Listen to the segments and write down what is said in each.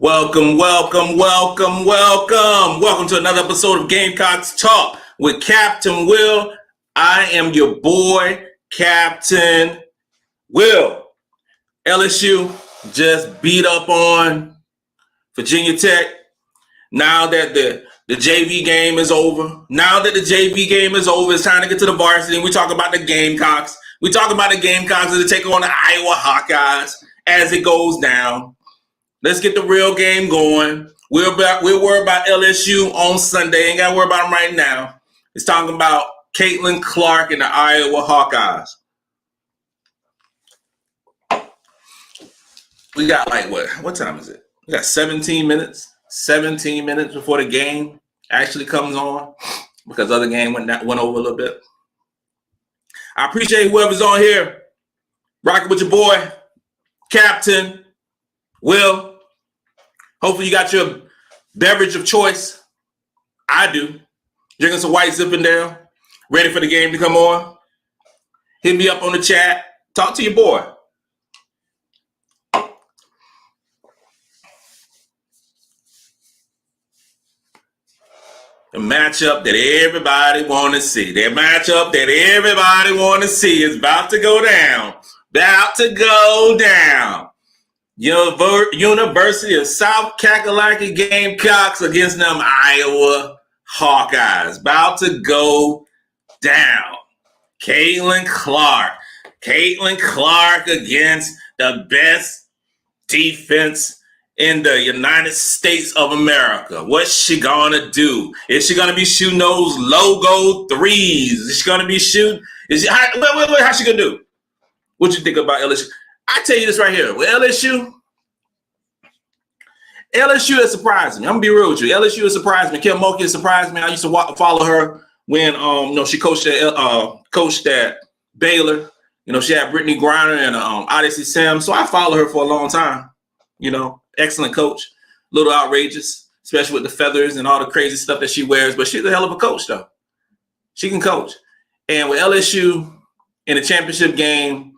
Welcome to another episode of Gamecocks Talk with Captain Will. I am your boy, Captain Will. LSU just beat up on Virginia Tech. Now that the JV game is over, it's time to get to the varsity. We talk about the Gamecocks. We talk about the Gamecocks as they take on the Iowa Hawkeyes as it goes down. Let's get the real game going. We'll worry about LSU on Sunday. Ain't got to worry about them right now. It's talking about Caitlin Clark and the Iowa Hawkeyes. We got what time is it? We got 17 minutes. 17 minutes before the game actually comes on because other game went over a little bit. I appreciate whoever's on here. Rocking with your boy, Captain Will. Hopefully you got your beverage of choice. I do. Drinking some white Zinfandel. Ready for the game to come on. Hit me up on the chat. Talk to your boy. The matchup that everybody want to see. The matchup that everybody want to see is about to go down. About to go down. University of South Kakalaki Gamecocks against them Iowa Hawkeyes. About to go down. Caitlin Clark against the best defense in the United States of America. What's she gonna do? Is she gonna be shooting those logo threes? Is she gonna be shooting? How's she gonna do? What you think about LSU? I tell you this right here. With LSU has surprised me. I'm gonna be real with you. LSU has surprised me. Kim Mulkey has surprised me. I used to follow her when she coached at Baylor. She had Brittany Griner and Odyssey Sims. So I followed her for a long time. Excellent coach. A little outrageous, especially with the feathers and all the crazy stuff that she wears. But she's a hell of a coach, though. She can coach. And with LSU in the championship game,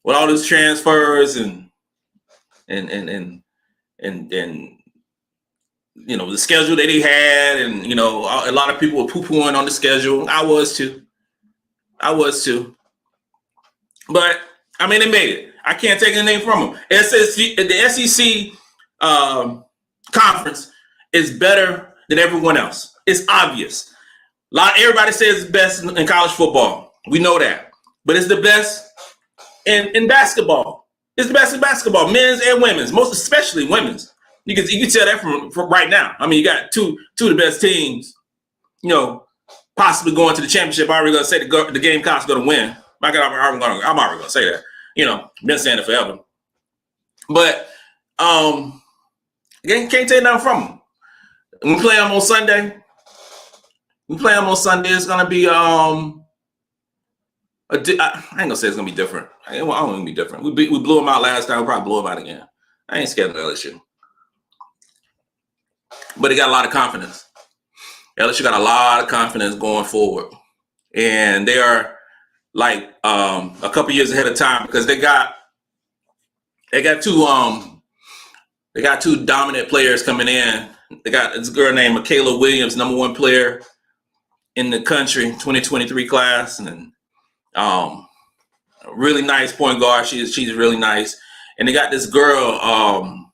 with all those transfers and the schedule that he had, and a lot of people were poo-pooing on the schedule. I was too. But I mean, they made it. I can't take anything from them. The SEC conference is better than everyone else. It's obvious. Everybody says it's best in college football. We know that, but it's the best in basketball. It's the best in basketball, men's and women's, most especially women's. You can tell that from right now. I mean, you got two of the best teams, possibly going to the championship. I'm already going to say the Gamecocks going to win. I'm already going to say that. Been saying it forever. But can't take nothing from them. We play them on Sunday. It's going to be I ain't gonna say it's gonna be different. I don't want to be different. We blew them out last time. We'll probably blow them out again. I ain't scared of LSU. But they got a lot of confidence. LSU got a lot of confidence going forward. And they are a couple years ahead of time because they got two dominant players coming in. They got this girl named Michaela Williams, number one player in the country, 2023 class, and really nice point guard. She's really nice. And they got this girl,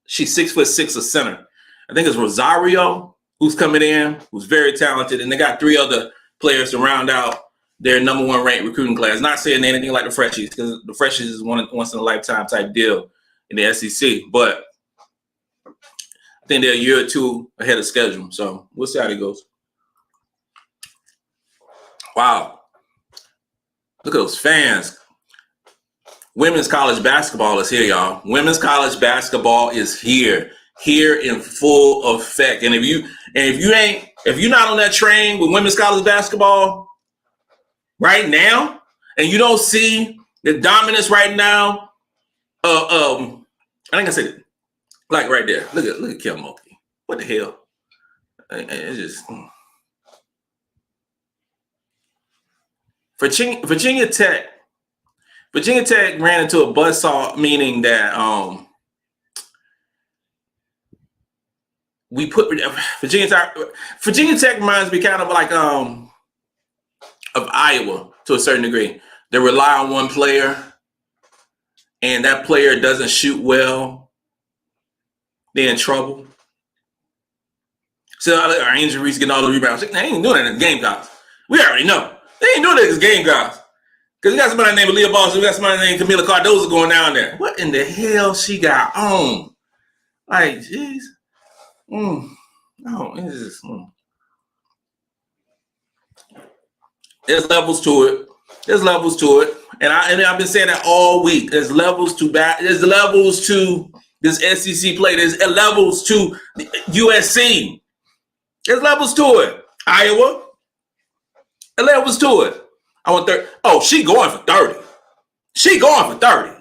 she's 6'6" a center. I think it's Rosario who's coming in, who's very talented. And they got three other players to round out their number one ranked recruiting class. Not saying anything like the Freshies, because the Freshies is once in a lifetime type deal in the SEC. But I think they're a year or two ahead of schedule. So we'll see how it goes. Wow. Look at those fans. Women's college basketball is here, y'all. Women's college basketball is here in full effect. And if you're not on that train with women's college basketball right now, and you don't see the dominance right now, I think I said it, like right there. Look at Kim Mulkey. What the hell? It's just Virginia Tech ran into a buzzsaw, meaning that we put Virginia Tech reminds me kind of like of Iowa to a certain degree. They rely on one player, and that player doesn't shoot well, they're in trouble. So our injuries getting all the rebounds. They ain't doing that in the Gamecocks. We already know. They ain't doing that in the Gamecocks. Because we got somebody named Aliyah Boston, we got somebody named Camila Cardozo going down there. What in the hell she got on? Like, jeez. No, it's just. There's levels to it. There's levels to it. And I've been saying that all week. There's levels to There's levels to this SEC play. There's levels to USC. There's levels to it. Iowa. There's levels to it. I want 30. Oh, she going for 30. She going for 30.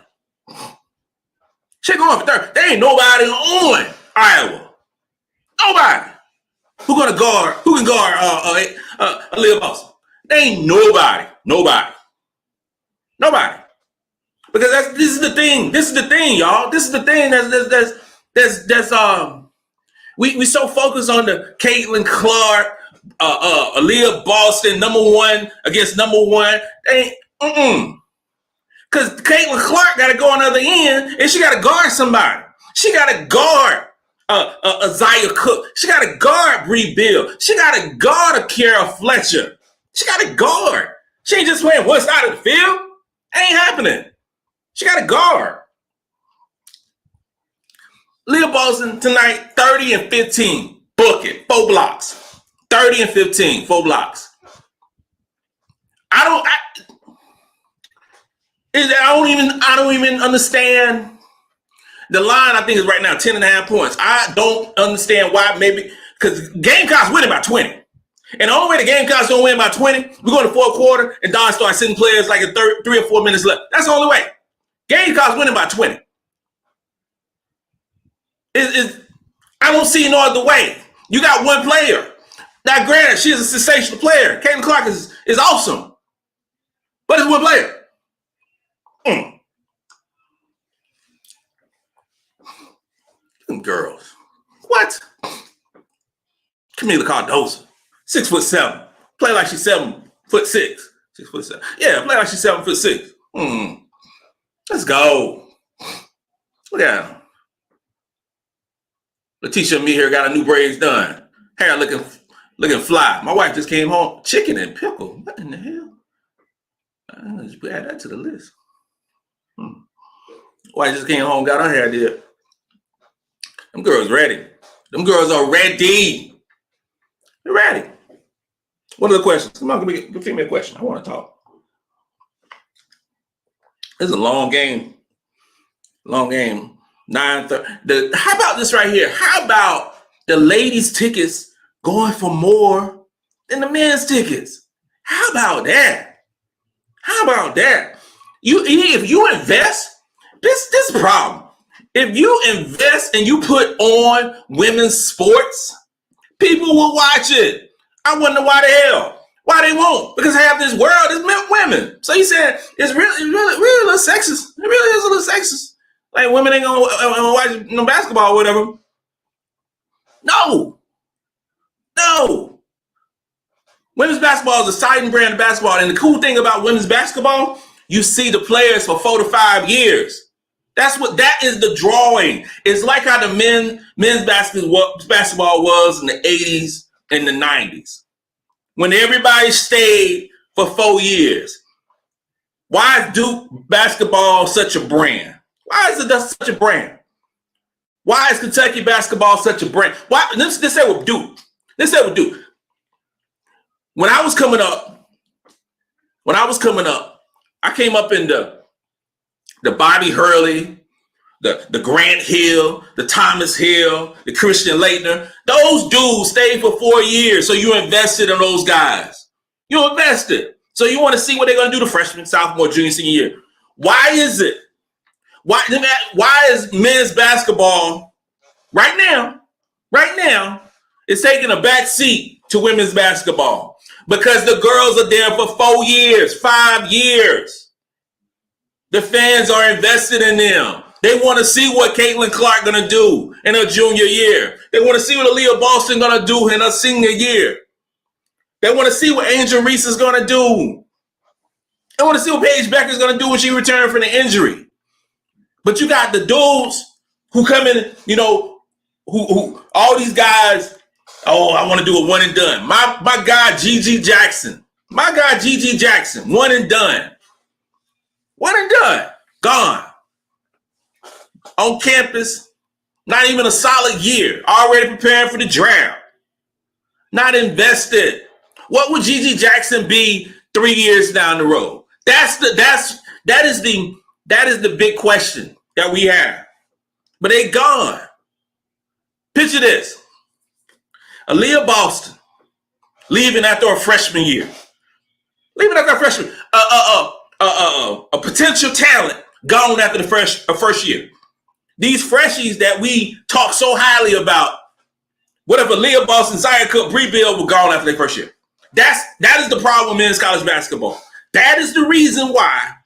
She going for 30. There ain't nobody on Iowa. Nobody. Who can guard Aliyah Boston? There ain't nobody. Because this is the thing. This is the thing, y'all. This is the thing that's we so focused on the Caitlin Clark, Aliyah Boston, number one against number one. Because Caitlin Clark got to go on the other end, and she got to guard somebody. She got to guard Isaiah Cook. She got to guard Bree Bill. She got to guard Akira Fletcher. She got to guard. She ain't just playing one side of the field. Ain't happening. She got to guard. Aliyah Boston tonight, 30 and 15. Book it. 4 blocks. 30 and 15. 4 blocks. I don't even understand. The line, I think, is right now 10.5 points. I don't understand why. Maybe because Gamecocks winning by 20. And the only way the Gamecocks don't win by 20, we go in the fourth quarter and Don starts sitting players like 3 or 4 minutes left. That's the only way. Gamecocks winning by 20. I don't see no other way. You got one player. Now, granted, she is a sensational player. Caitlin Clark is awesome. But it's one player. Them girls. What? Camila Cardozo. 6'7". Play like she's 7'6". 6'7". Yeah, play like she's 7'6". Let's go. Look at him. Letitia and me here got a new braids done. Hair looking fly. My wife just came home. Chicken and pickle. What in the hell? I'll just add that to the list. Wife just came home, got her hair did. Them girls ready. Them girls are ready. They're ready. What are the questions? Come on, give me a question. I want to talk. This is a long game. Long game. 9:30. How about this right here? How about the ladies' tickets going for more than the men's tickets? How about that? How about that? If you invest, this problem. If you invest and you put on women's sports, people will watch it. I wonder why the hell. Why they won't? Because half this world is women. So you said it's really a little sexist. It really is a little sexist. Like women ain't gonna watch no basketball or whatever. No. Women's basketball is a exciting brand of basketball. And the cool thing about women's basketball, you see the players for 4 to 5 years. That is the drawing. It's like how the men's basketball was in the 80s and the 90s. When everybody stayed for 4 years. Why is Duke basketball such a brand? Why is it such a brand? Why is Kentucky basketball such a brand? Why? Let's say with Duke. When I was coming up, I came up in the Bobby Hurley, the Grant Hill, the Thomas Hill, the Christian Laettner. Those dudes stayed for 4 years, so you invested in those guys. You invested. So you want to see what they're going to do the freshman, sophomore, junior, senior year. Why is it? Why is men's basketball right now, it's taking a back seat to women's basketball? Because the girls are there for 4 years, 5 years. The fans are invested in them. They want to see what Caitlin Clark going to do in her junior year. They want to see what Aliyah Boston going to do in her senior year. They want to see what Angel Reese is going to do. They want to see what Paige Becker is going to do when she returns from the injury. But you got the dudes who come in, you know, who all these guys, oh, I want to do a one and done. My guy, Gigi Jackson. My guy, Gigi Jackson, one and done. One and done. Gone. On campus, not even a solid year. Already preparing for the draft. Not invested. What would Gigi Jackson be 3 years down the road? That is the big question that we have. But they gone. Picture this. Aliyah Boston leaving after a freshman year. Leaving after a freshman. A potential talent gone after the first year. These freshies that we talk so highly about. What if Aliyah Boston, Zaya Cook, Bree Bill were gone after their first year? That is the problem in college basketball. That is the reason why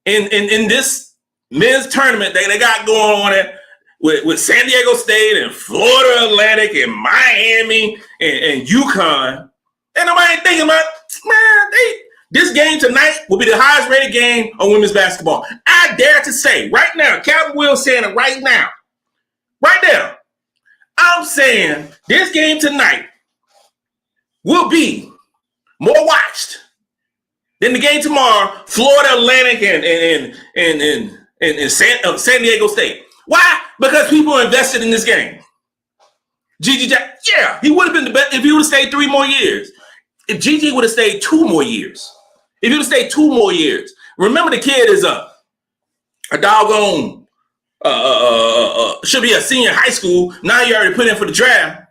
in this men's tournament they got going on it with San Diego State and Florida Atlantic and Miami and UConn. And nobody ain't thinking about, man, this game tonight will be the highest rated game on women's basketball. I dare to say right now, Captain Will saying it right now. Right now. I'm saying this game tonight will be more watched than the game tomorrow, Florida Atlantic and San Diego State. Why? Because people invested in this game. Gigi Jackson, yeah, he would have been the best if he would have stayed 3 more years. If Gigi would have stayed 2 more years. If he would have stayed 2 more years. Remember, the kid is a doggone, should be a senior in high school. Now you already put in for the draft.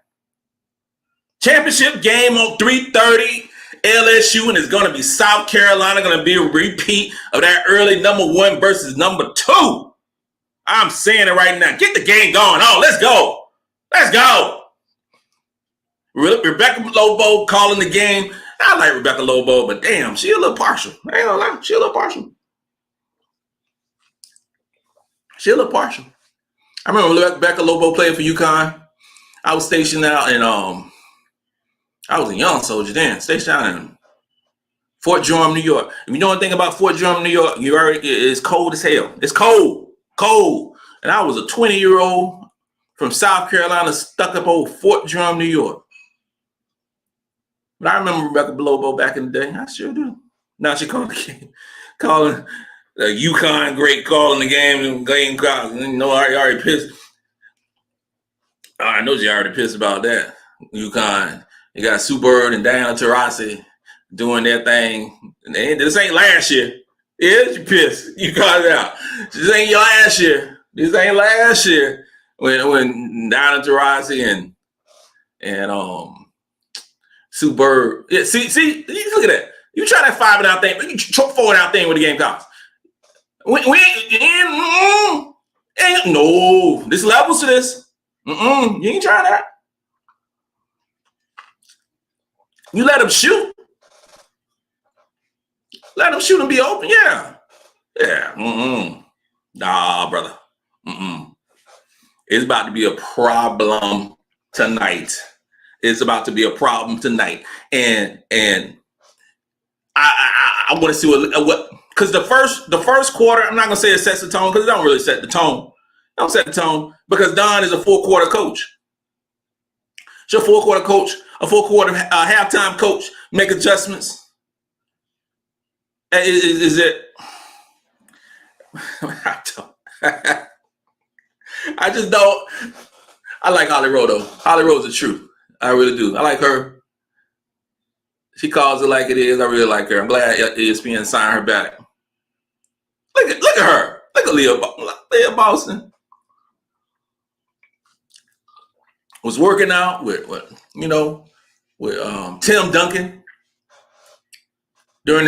Championship game on 3:30, LSU, and it's going to be South Carolina, going to be a repeat of that early number 1 versus number 2. I'm saying it right now. Get the game going on. Let's go. Let's go. Rebecca Lobo calling the game. I like Rebecca Lobo, but damn, she a little partial. I ain't gonna lie. She a little partial. She a little partial. I remember Rebecca Lobo playing for UConn. I was stationed out in, I was a young soldier then, stationed out in Fort Drum, New York. If you know anything about Fort Drum, New York, it's cold as hell. It's cold. And I was a 20-year-old from South Carolina stuck up old Fort Drum, New York. But I remember Rebecca Lobo back in the day. I sure do. Now she calling the UConn great calling the game. You know, I already pissed. I know she already pissed about that. UConn. You got Sue Bird and Diana Taurasi doing their thing. This ain't last year. Yeah, you pissed. You got it out. This ain't your last year. This ain't last year when Diana Taurasi and Sue Bird. Yeah, see, look at that. You try that 5-and-out thing, you 4-and-out thing with the Gamecocks. No, there's levels to this. You ain't trying that. You let them shoot. Let them shoot and be open. Yeah. Nah, brother. It's about to be a problem tonight. It's about to be a problem tonight. And I want to see what because the first quarter, I'm not gonna say it sets the tone because it don't really set the tone. It don't set the tone because Don is a 4-quarter coach. She's a 4-quarter coach, a 4-quarter halftime coach, make adjustments. Is it? I just don't. I like Holly Rowe though. Holly Rowe's the truth. I really do. I like her. She calls it like it is. I really like her. I'm glad ESPN signed her back. Look at her. Look at Aliyah Boston. Was working out with Tim Duncan during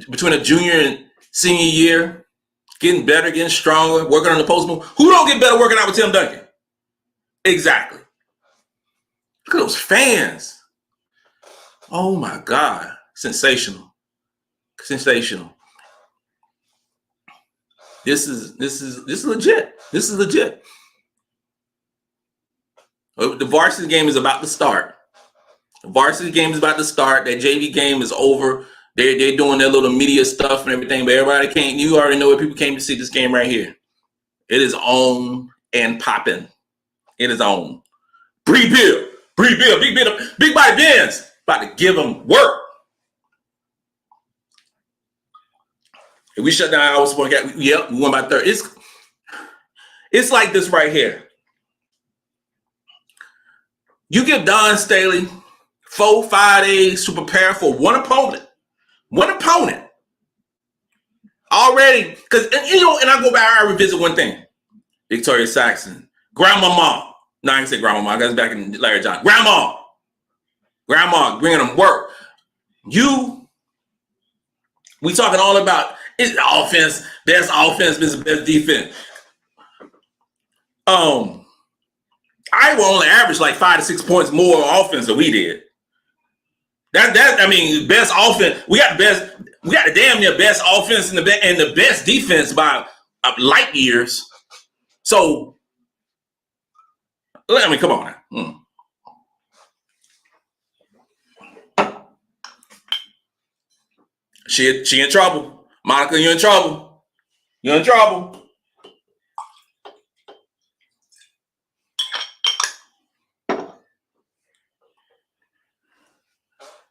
between the junior and senior year, getting better, getting stronger, working on the post move. Who don't get better working out with Tim Duncan? Exactly. Look at those fans. Oh my God. Sensational. This is legit. This is legit. The varsity game is about to start. The varsity game is about to start. That JV game is over. They're doing their little media stuff and everything, but everybody came. You already know what people came to see this game right here. It is on and popping. It is on. Big body Benz about to give them work. If we shut down Iowa Sport, yep, we won by 30. It's like this right here. You give Don Staley 4-5 days to prepare for one opponent. Already, because, and I go back, I revisit one thing. Victoria Saxon, Grandmama. No, I didn't say Grandmama. I got back in Larry John. Grandma, bringing them work. We talking all about it's offense, best offense, best defense. Iowa only averaged like 5 to 6 points more offense than we did. I mean, best offense. We got the damn near best offense and the best defense by light years. So, come on now. She in trouble. Monica, you're in trouble. You're in trouble.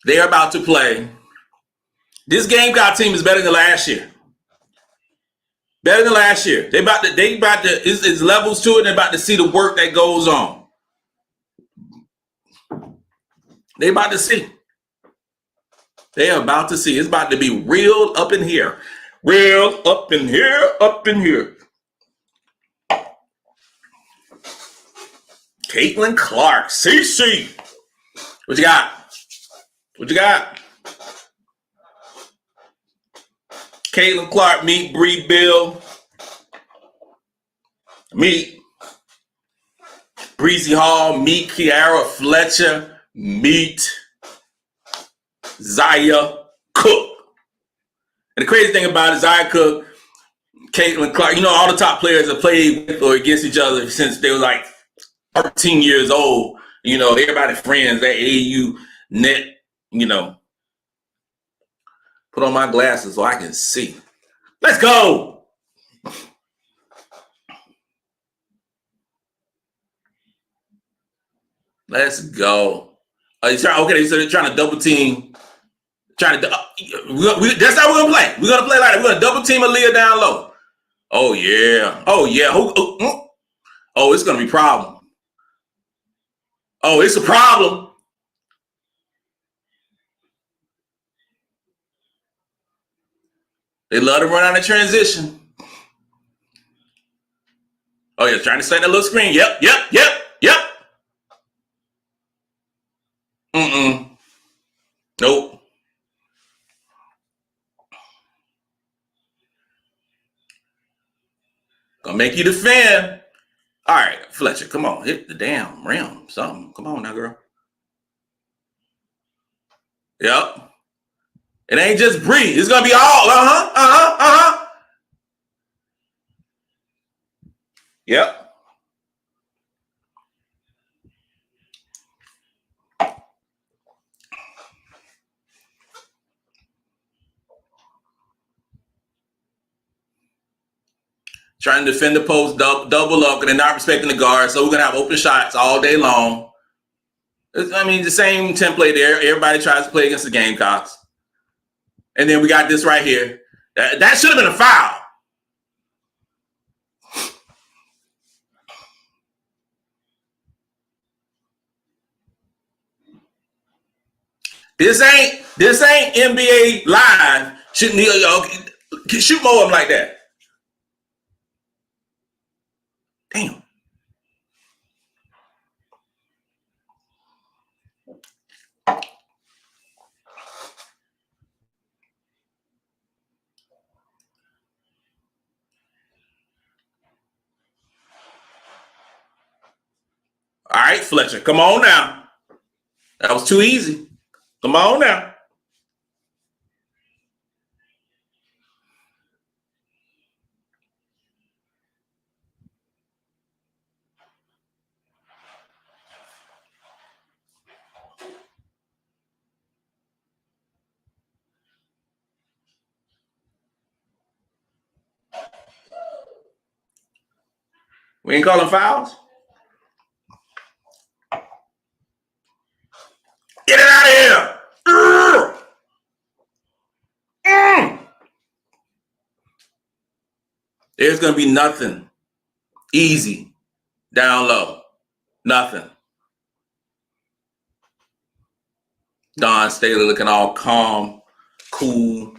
They're about to play. This Gamecock team is better than last year. Better than last year. They about to. It's levels to it. They're about to see the work that goes on. They about to see. They are about to see. It's about to be real up in here. Real up in here. Up in here. Caitlin Clark, CC. What you got? What you got? Caitlin Clark, meet Bree Bill. Meet Breezy Hall. Meet Kiara Fletcher. Meet Zaya Cook. And the crazy thing about it, Zaya Cook, Caitlin Clark, all the top players have played with or against each other since they were like 13 years old. Everybody friends, that AAU net, Put on my glasses so I can see. Let's go. Let's go. Okay, so they're trying to double team. That's how we're gonna play. We're gonna play like that. We're gonna double team Aliyah down low. Oh yeah. Oh, it's gonna be a problem. Oh, it's a problem. They love to run out of transition. Oh yeah, trying to set that little screen. Yep. Nope. Gonna make you defend. All right, Fletcher, come on. Hit the damn rim. Something. Come on now, girl. Yep. It ain't just Bree. It's gonna be all Yep. Trying to defend the post, double up, and they're not respecting the guard. So we're gonna have open shots all day long. The same template there. Everybody tries to play against the Gamecocks. And then we got this right here. That should have been a foul. This ain't NBA Live. Shouldn't shoot more of them like that. Damn. All right, Fletcher, come on now. That was too easy. Come on now. We ain't calling fouls? Get it out of here! There's going to be nothing easy down low. Nothing. Don Staley looking all calm, cool.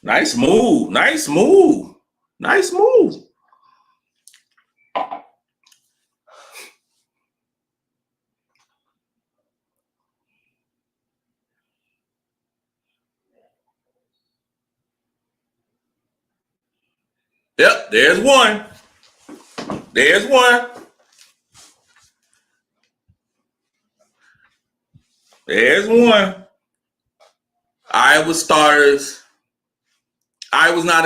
Nice move. Nice move. Nice move. Yep, there's one. There's one. There's one. Iowa starters. Iowa's not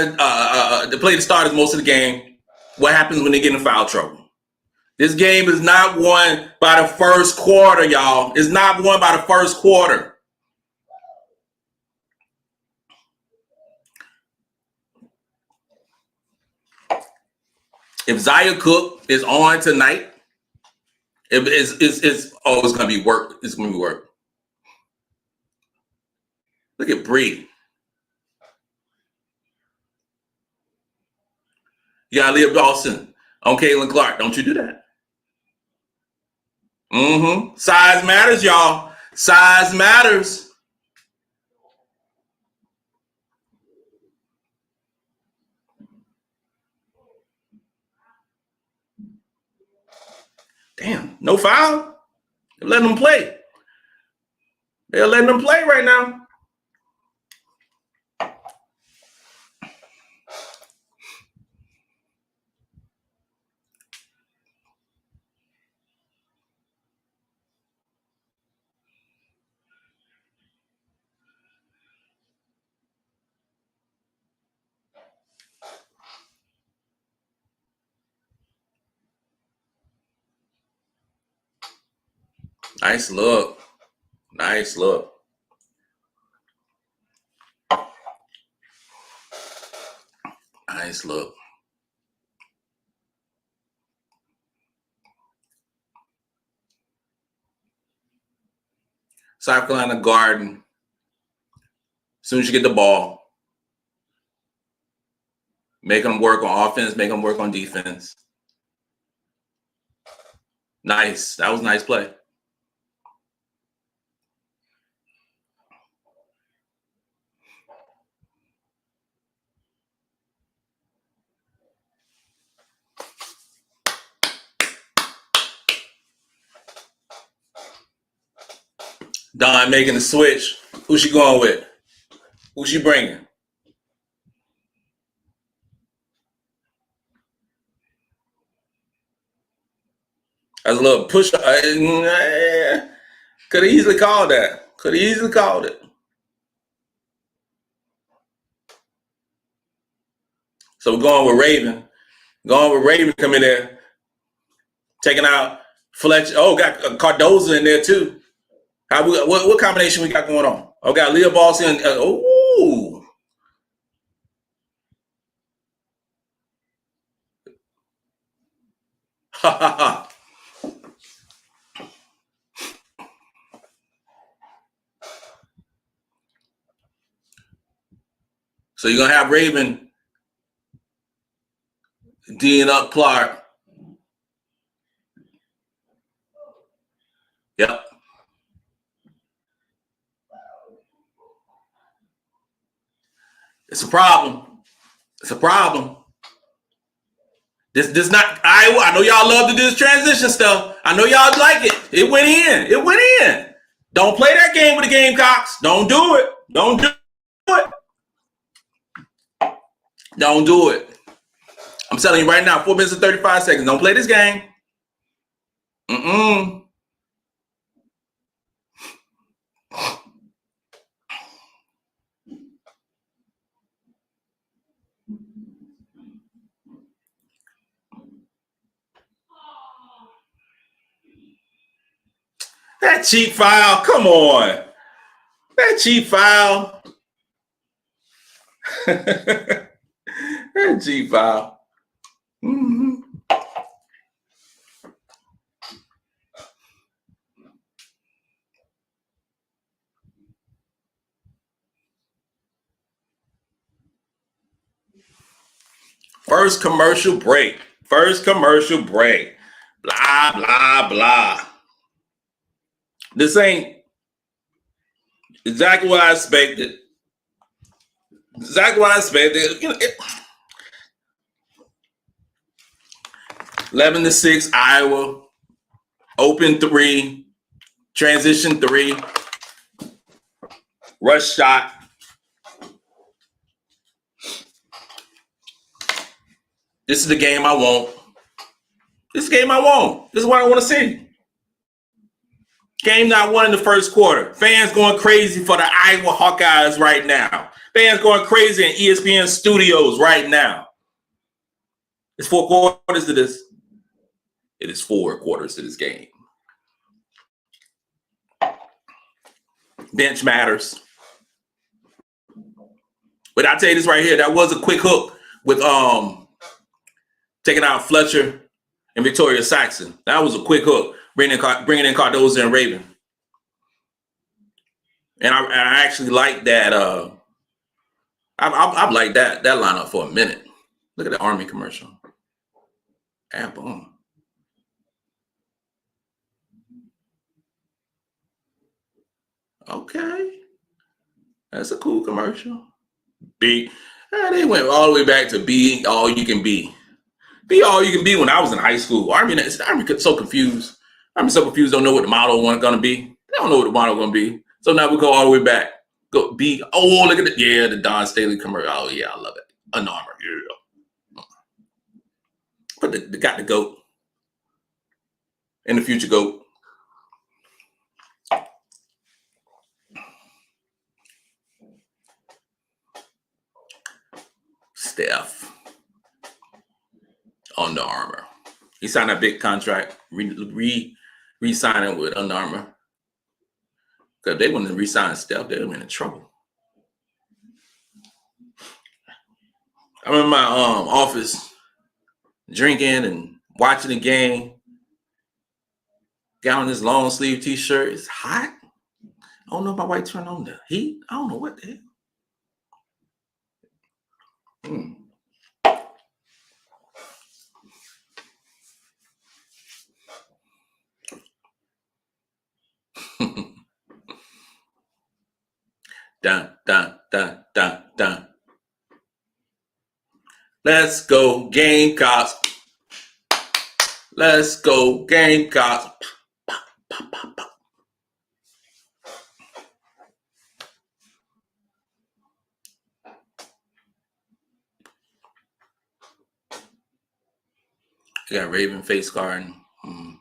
they play the starters most of the game. What happens when they get in foul trouble? This game is not won by the first quarter, y'all. It's not won by the first quarter. If Zaya Cook is on tonight, it's gonna be work. It's gonna be work. Look at Bree. You got Aliyah Boston on Caitlin Clark. Don't you do that. Size matters, y'all. Size matters. Damn, no foul. They're letting them play. They're letting them play right now. Nice look. Nice look. Nice look. South Carolina Garden. As soon as you get the ball, make them work on offense, make them work on defense. Nice. That was a nice play. Don making the switch. Who's she going with? Who's she bringing? That's a little push. Could have easily called that. Could have easily called it. So we're going with Raven. Going with Raven coming there. Taking out Fletcher. Oh, got Cardoza in there too. What combination we got going on? Oh, got Aliyah Boston. Ooh. Ha ha ha. So you're gonna have Raven D'ing up Clark. Yep. It's a problem. It's a problem. This not Iowa. I know y'all love to do this transition stuff. I know y'all like it. It went in. It went in. Don't play that game with the Gamecocks. Don't do it. Don't do it. Don't do it. I'm telling you right now, 4 minutes and 35 seconds. Don't play this game. That cheap foul. Come on. That cheap foul. That cheap foul. Mm-hmm. First commercial break. First commercial break. Blah, blah, blah. This ain't exactly what I expected. Exactly what I expected. 11-6 Iowa. Open 3. Transition 3. Rush shot. This is the game I want. This is the game I want. This is what I want to see. Game not won in the first quarter. Fans going crazy for the Iowa Hawkeyes right now. Fans going crazy in ESPN studios right now. It's 4 quarters to this. It is 4 quarters to this game. Bench matters. But I'll tell you this right here. That was a quick hook with taking out Fletcher and Victoria Saxon. That was a quick hook. Bringing in Cardozo and Raven. And I actually like that. I've liked that lineup for a minute. Look at the Army commercial. Ah, boom. Okay. That's a cool commercial. They went all the way back to be all you can be. Be all you can be when I was in high school. Army so confused. I'm so confused, don't know what the motto was going to be. They don't know what the motto going to be. So now we go all the way back. Go be, oh, look at it. Yeah, the Don Staley commercial. Oh, yeah, I love it. Under Armour, yeah. But they got the GOAT. And the future GOAT. Steph. Under Armour. He signed a big contract. Re-signing with Under Armour. Because they wouldn't re-sign Steph, they'd have been in trouble. I'm in my office drinking and watching the game. Got on this long sleeve t-shirt. It's hot. I don't know if my wife turned on the heat. I don't know what the hell. Dun, dun, dun, dun, dun. Let's go, Gamecocks. Let's go, Gamecocks. Pop, pop, pop, pop. You got Raven face guard. All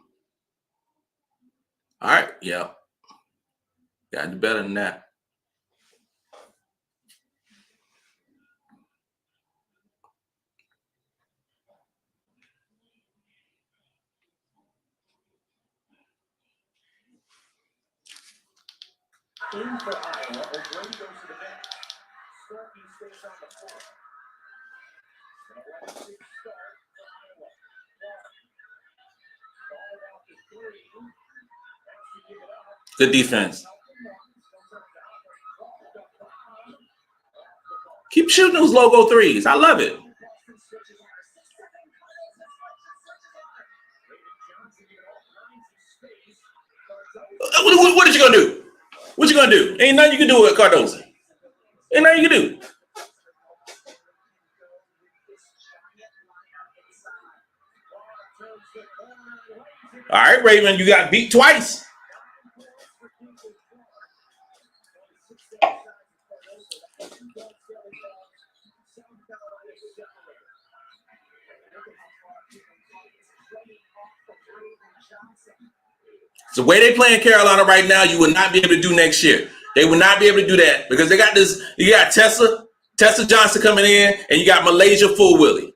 right, yeah. Got to do better than that. In for Iowa, O'Grady goes to the bench. Starkey stays on the floor. An 11-6 start for Iowa. Ball out to 3. Good defense. Keep shooting those logo threes. I love it. What are you going to do? What you going to do? Ain't nothing you can do with Cardozo. Ain't nothing you can do. All right, Raven, you got beat twice. The way they play in Carolina right now, you would not be able to do next year. They would not be able to do that because they got this. You got Tessa Johnson coming in, and you got Malaysia Full Watley.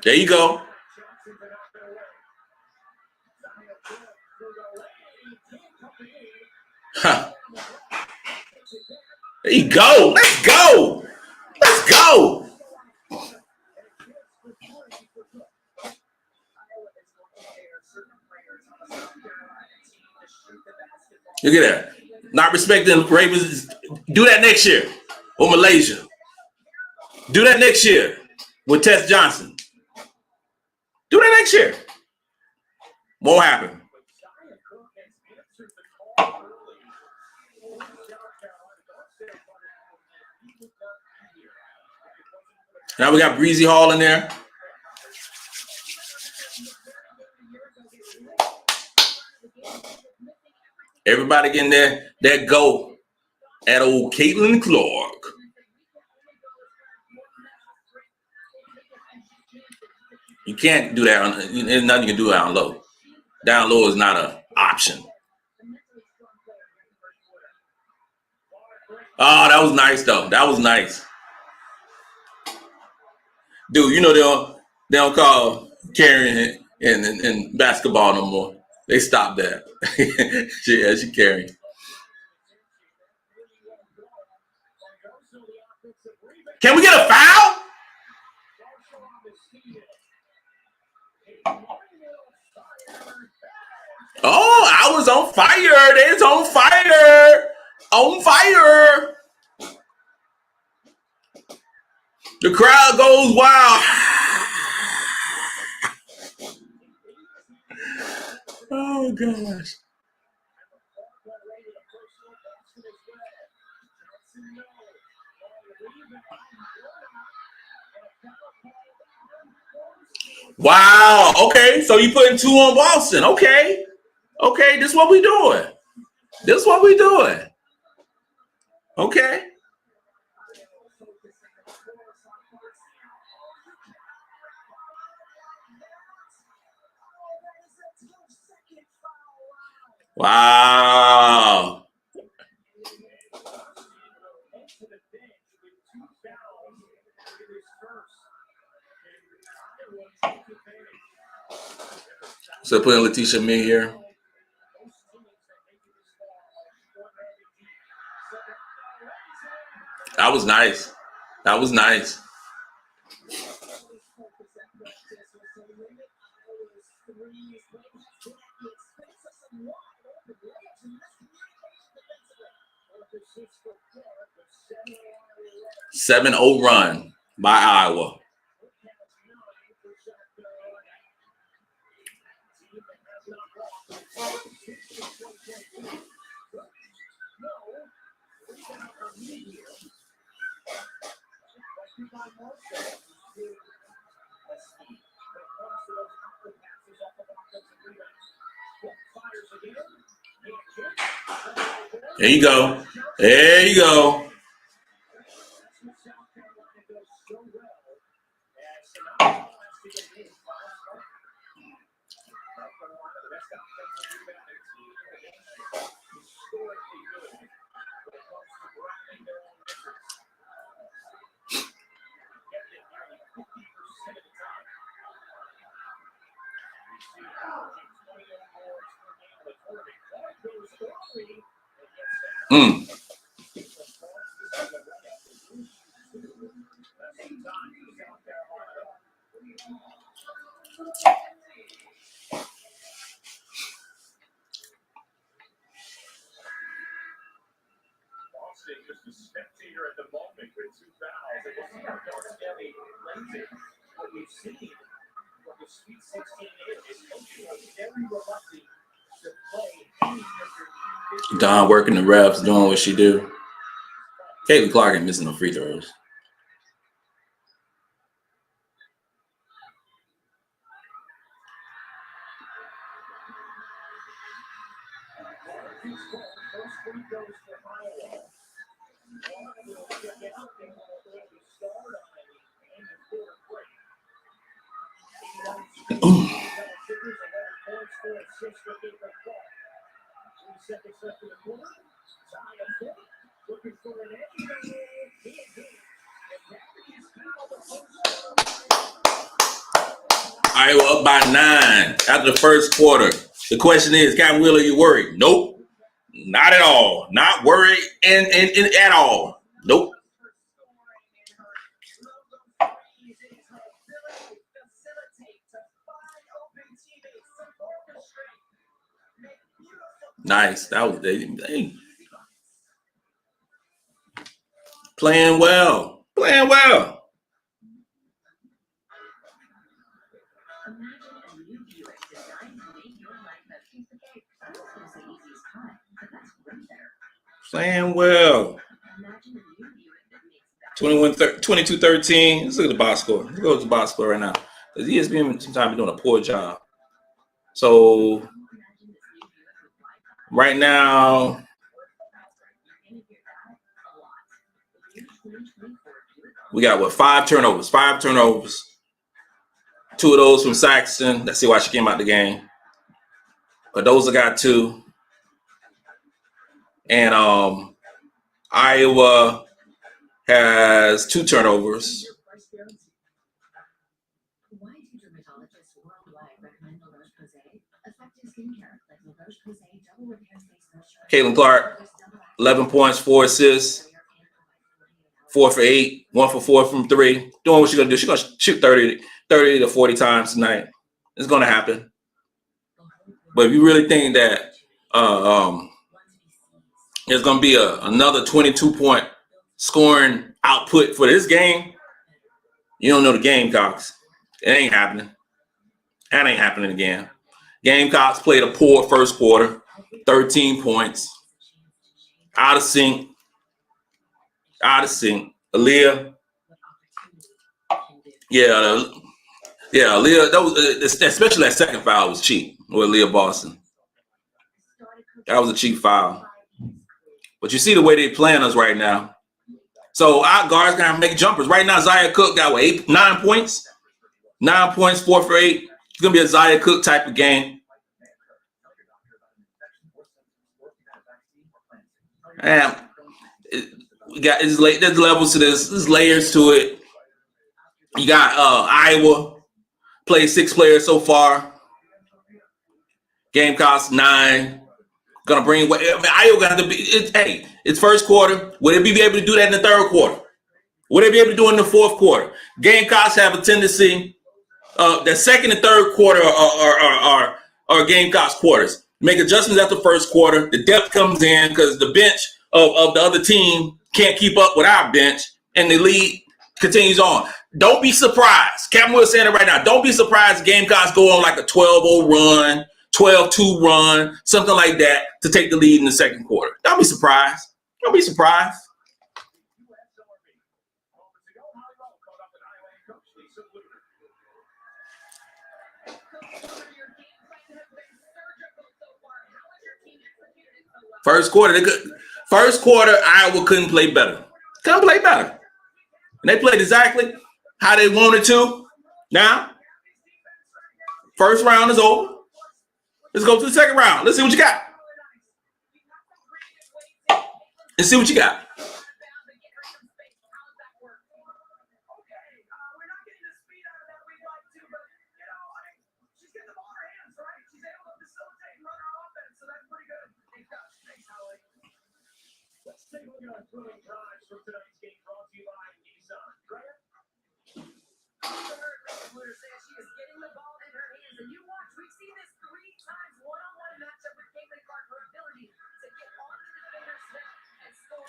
There you go. Huh. There you go. Let's go. Let's go. Look at that. Not respecting Ravens. Do that next year. Or Malaysia. Do that next year with Tess Johnson. Do that next year. Won't happen. Now we got Breezy Hall in there. Everybody getting there. That go at old Caitlin Clark. You can't do that. There's nothing you can do down low. Down low is not an option. Oh, that was nice though. That was nice. Dude, you know they don't call carrying in basketball no more. They stopped that. she carrying. Can we get a foul? Oh, I was on fire. They was on fire. On fire. The crowd goes wild. Oh, gosh. Wow. Okay. So you putting 2 on Boston. Okay. Okay. This is what we doing. This is what we doing. Okay. Wow. So putting Letitia Mee here. That was nice. That was nice. Seven 0 run by Iowa. There you go. There you go. Don working the refs, doing what she do. Caitlin Clark ain't missing no free throws. Iowa up by 9 after the first quarter. The question is, Captain Will, are you worried? Nope. Not at all. Not worried and at all. Nope. Nice. That was they playing well. Playing well. Playing well. 22-13. Let's look at the box score. Let's go to the box score right now. Because ESPN sometimes doing a poor job. So right now, we got 5 turnovers. 5 turnovers. 2 of those from Saxton. Let's see why she came out the game. But those got 2. And Iowa has 2 turnovers. Caitlin Clark, 11 points, 4 assists, 4 for 8, 1 for 4 from 3. Doing what she's going to do. She's going to shoot 30 to 40 times tonight. It's going to happen. But if you really think that there's going to be another 22-point scoring output for this game, you don't know the Gamecocks. It ain't happening. That ain't happening again. Gamecocks played a poor first quarter, 13 points. Out of sync. Aliyah. Yeah, Aliyah, that was, especially that second foul was cheap with Aliyah Boston. That was a cheap foul. But you see the way they're playing us right now. So our guards going to make jumpers. Right now, Zaya Cook got 9 points? 9 points, 4 for 8. It's going to be a Zaya Cook type of game. And there's levels to this. There's layers to it. You got Iowa. Played 6 players so far. Gamecocks 9. Gonna bring Iowa got to be. It's first quarter. Will they be able to do that in the third quarter? Will they be able to do it in the fourth quarter? Gamecocks have a tendency. The second and third quarter are Gamecocks quarters. Make adjustments after the first quarter. The depth comes in because the bench of the other team can't keep up with our bench, and the lead continues on. Don't be surprised. Captain Will saying it right now. Don't be surprised Gamecocks go on like a 12-0 run, 12-2 run, something like that to take the lead in the second quarter. Don't be surprised. Don't be surprised. First quarter, Iowa couldn't play better. Couldn't play better. And they played exactly how they wanted to. Now, first round is over. Let's go to the second round. Let's see what you got. Let's see what you got.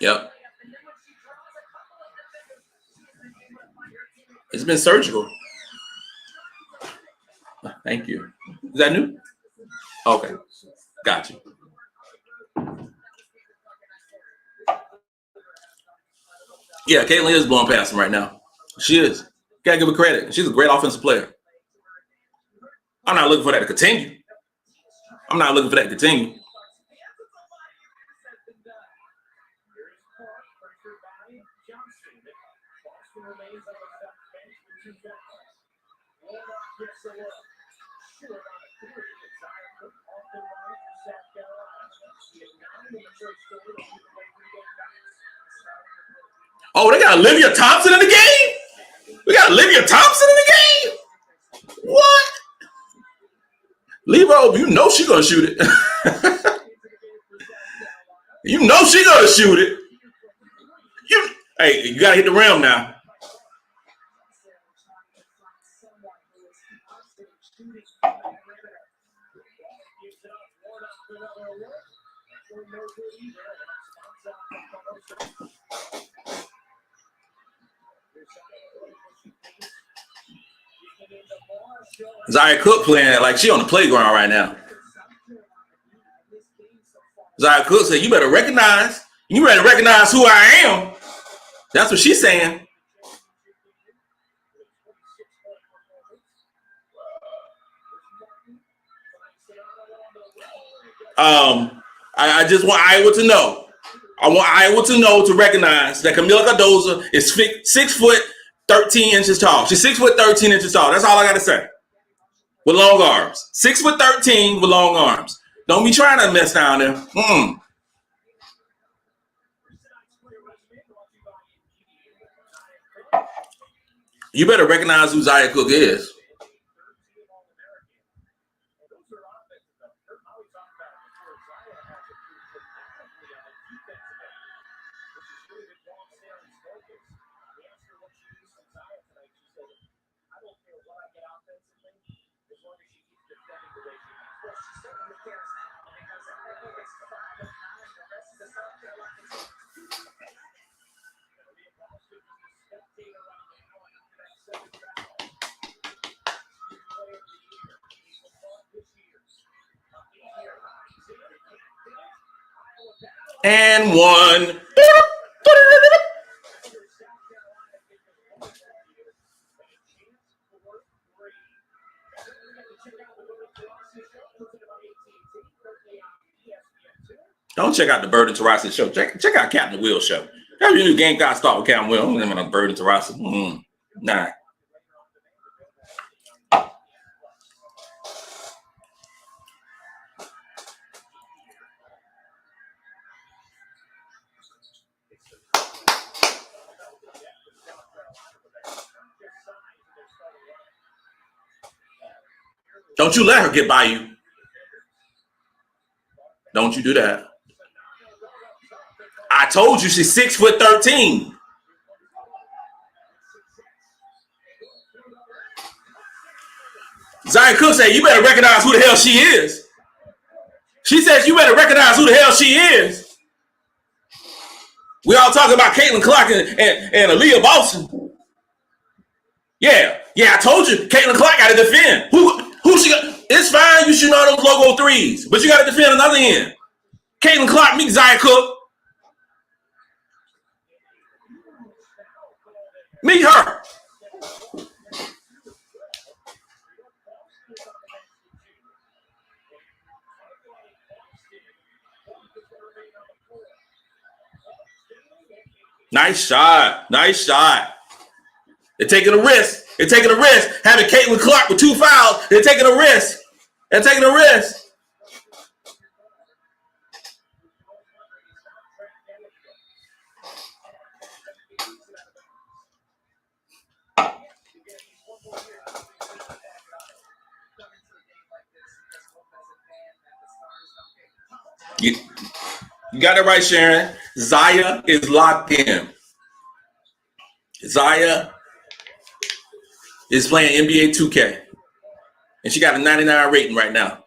Yep. It's been surgical. Thank you. Is that new? Okay. Got you. Yeah, Caitlin is blowing past him right now. She is. Gotta give her credit. She's a great offensive player. I'm not looking for that to continue. Oh, they got Aliyah Thompson in the game? We got Aliyah Thompson in the game? What? Leave her open. You know she gonna shoot it. You know she gonna shoot it. Hey, you gotta hit the rim now. Zaya Cook playing like she on the playground right now. Zaya Cook said, "You better recognize. You better recognize who I am." That's what she's saying. I just want Iowa to know. I want Iowa to know, to recognize that Kamilla Cardoza is 6 foot 13 inches tall. She's 6 foot 13 inches tall. That's all I got to say. With long arms. 6 foot 13 with long arms. Don't be trying to mess down there. You better recognize who Zaya Cook is. And one. Don't check out the Bird and Terrasi show. Check out Captain Will show. Have your new Gamecocks Talk with Captain Will. I'm on Bird and Terrasi. Nah. Don't you let her get by you. Don't you do that. I told you she's 6 foot 13. Zaya Cook said, you better recognize who the hell she is. She says, you better recognize who the hell she is. We all talking about Caitlin Clark and Aliyah Boston. Yeah, I told you, Caitlin Clark got to defend. Who she got? It's fine, you shoot all those logo threes, but you got to defend another end. Caitlin Clark meets Zaya Cook. Meet her. Nice shot. They're taking a risk. Having Caitlin Clark with 2 fouls. They're taking a risk. You got it right, Sharon. Zaya is locked in. Zaya is playing NBA 2K. And she got a 99 rating right now.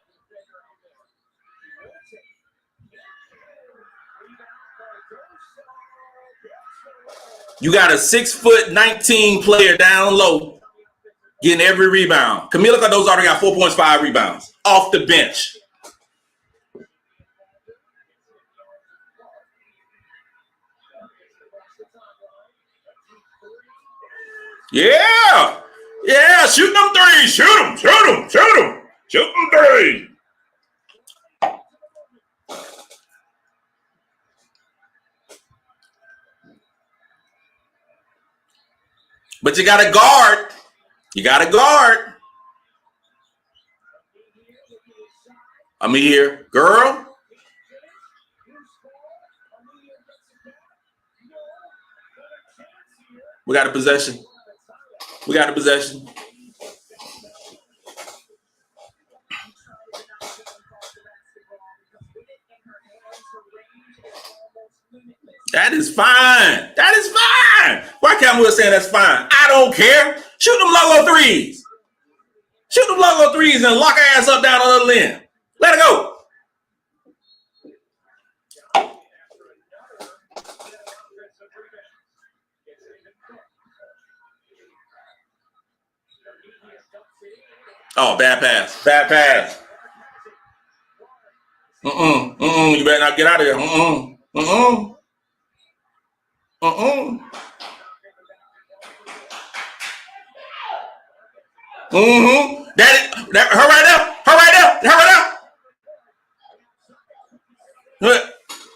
You got a 6 foot 19 player down low getting every rebound. Kamilla Cardoza already got 4.5 rebounds off the bench. Yeah, shoot them threes. Shoot them threes. But you got to guard. I'm here, girl. We got a possession. is fine. That is fine. Why Captain Will saying that's fine? I don't care. Shoot them logo threes. Shoot them logo threes and lock her ass up down on the other end. Let her go. Oh, bad pass. Bad pass. You better not get out of here. That her right now. Her right now. Her right now.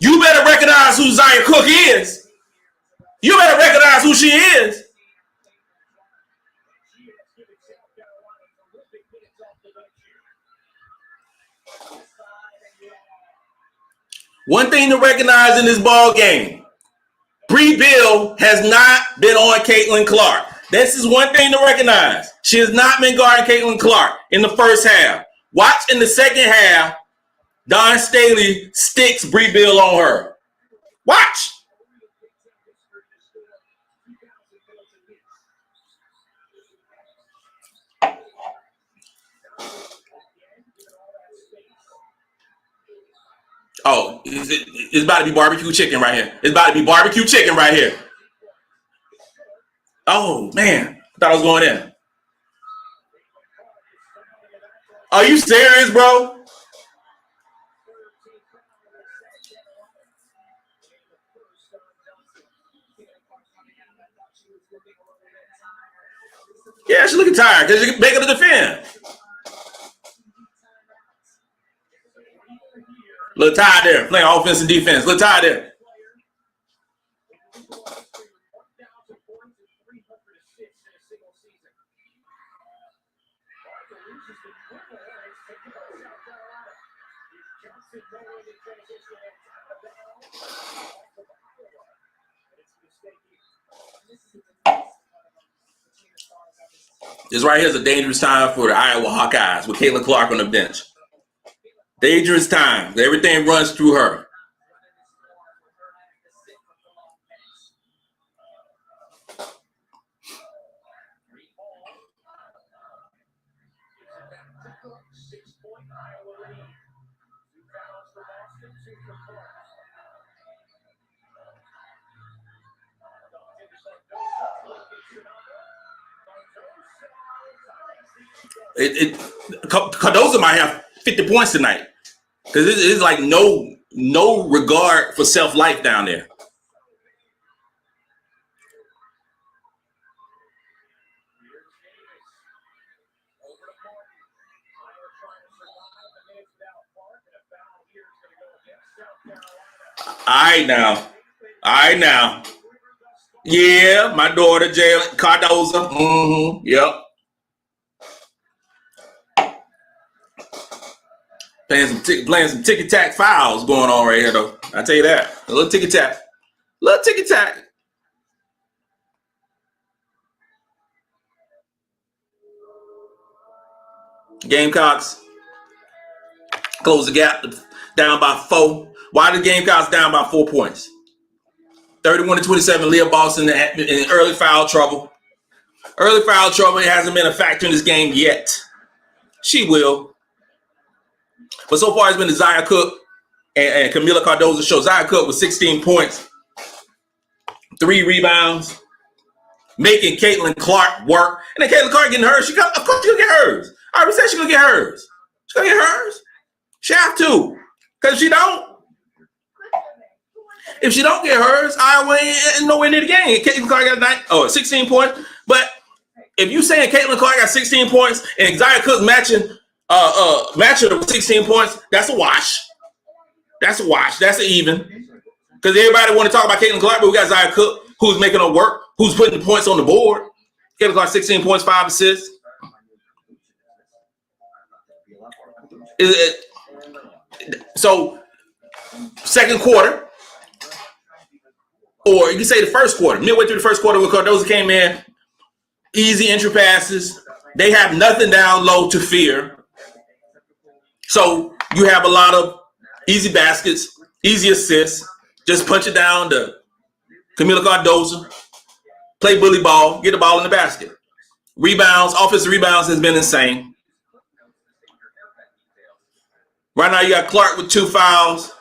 You better recognize who Zaya Cook is. You better recognize who she is. One thing to recognize in this ball game, Bree Bill has not been on Caitlin Clark. This is one thing to recognize. She has not been guarding Caitlin Clark in the first half. Watch in the second half, Don Staley sticks Bree Bill on her. Watch. Oh, it's about to be barbecue chicken right here. It's about to be barbecue chicken right here. Oh, man. I thought I was going in. Are you serious, bro? Yeah, she's looking tired because she's making to defend. Little tired there, playing offense and defense. Little tired there. This right here is a dangerous time for the Iowa Hawkeyes with Caitlin Clark on the bench. Dangerous times. Everything runs through her. Cardozo might have 50 points tonight because it's like no regard for self-life down there. All right now. Yeah, my daughter, Jalen Cardozo. Yep. Playing some ticky-tack fouls going on right here, though. I tell you that. A little ticky-tack. Gamecocks close the gap down by 4. Why the Gamecocks down by 4 points? 31-27, Aliyah Boston in early foul trouble. Early foul trouble hasn't been a factor in this game yet. She will. But so far, it's been the Zaya Cook and Camila Cardozo show. Zaya Cook with 16 points, 3 rebounds, making Caitlin Clark work. And then Caitlin Clark getting hers. Of course, she's going to get hers. I already said she's going to get hers. She's going to get hers. She have to. Because if she don't, get hers, Iowa ain't nowhere near the game. Caitlin Clark got 16 points. But if you saying Caitlin Clark got 16 points and Zaya Cook matching with 16 points, that's a wash. That's an even. Because everybody want to talk about Caitlin Clark, but we got Zaya Cook, who's making her work, who's putting the points on the board. Caitlin Clark, 16 points, 5 assists. So, second quarter, or you can say the first quarter, midway through the first quarter when Cardozo came in, easy entry passes. They have nothing down low to fear. So you have a lot of easy baskets, easy assists. Just punch it down to Camila Cardoza, play bully ball, get the ball in the basket. Rebounds, offensive rebounds has been insane. Right now you got Clark with 2 fouls.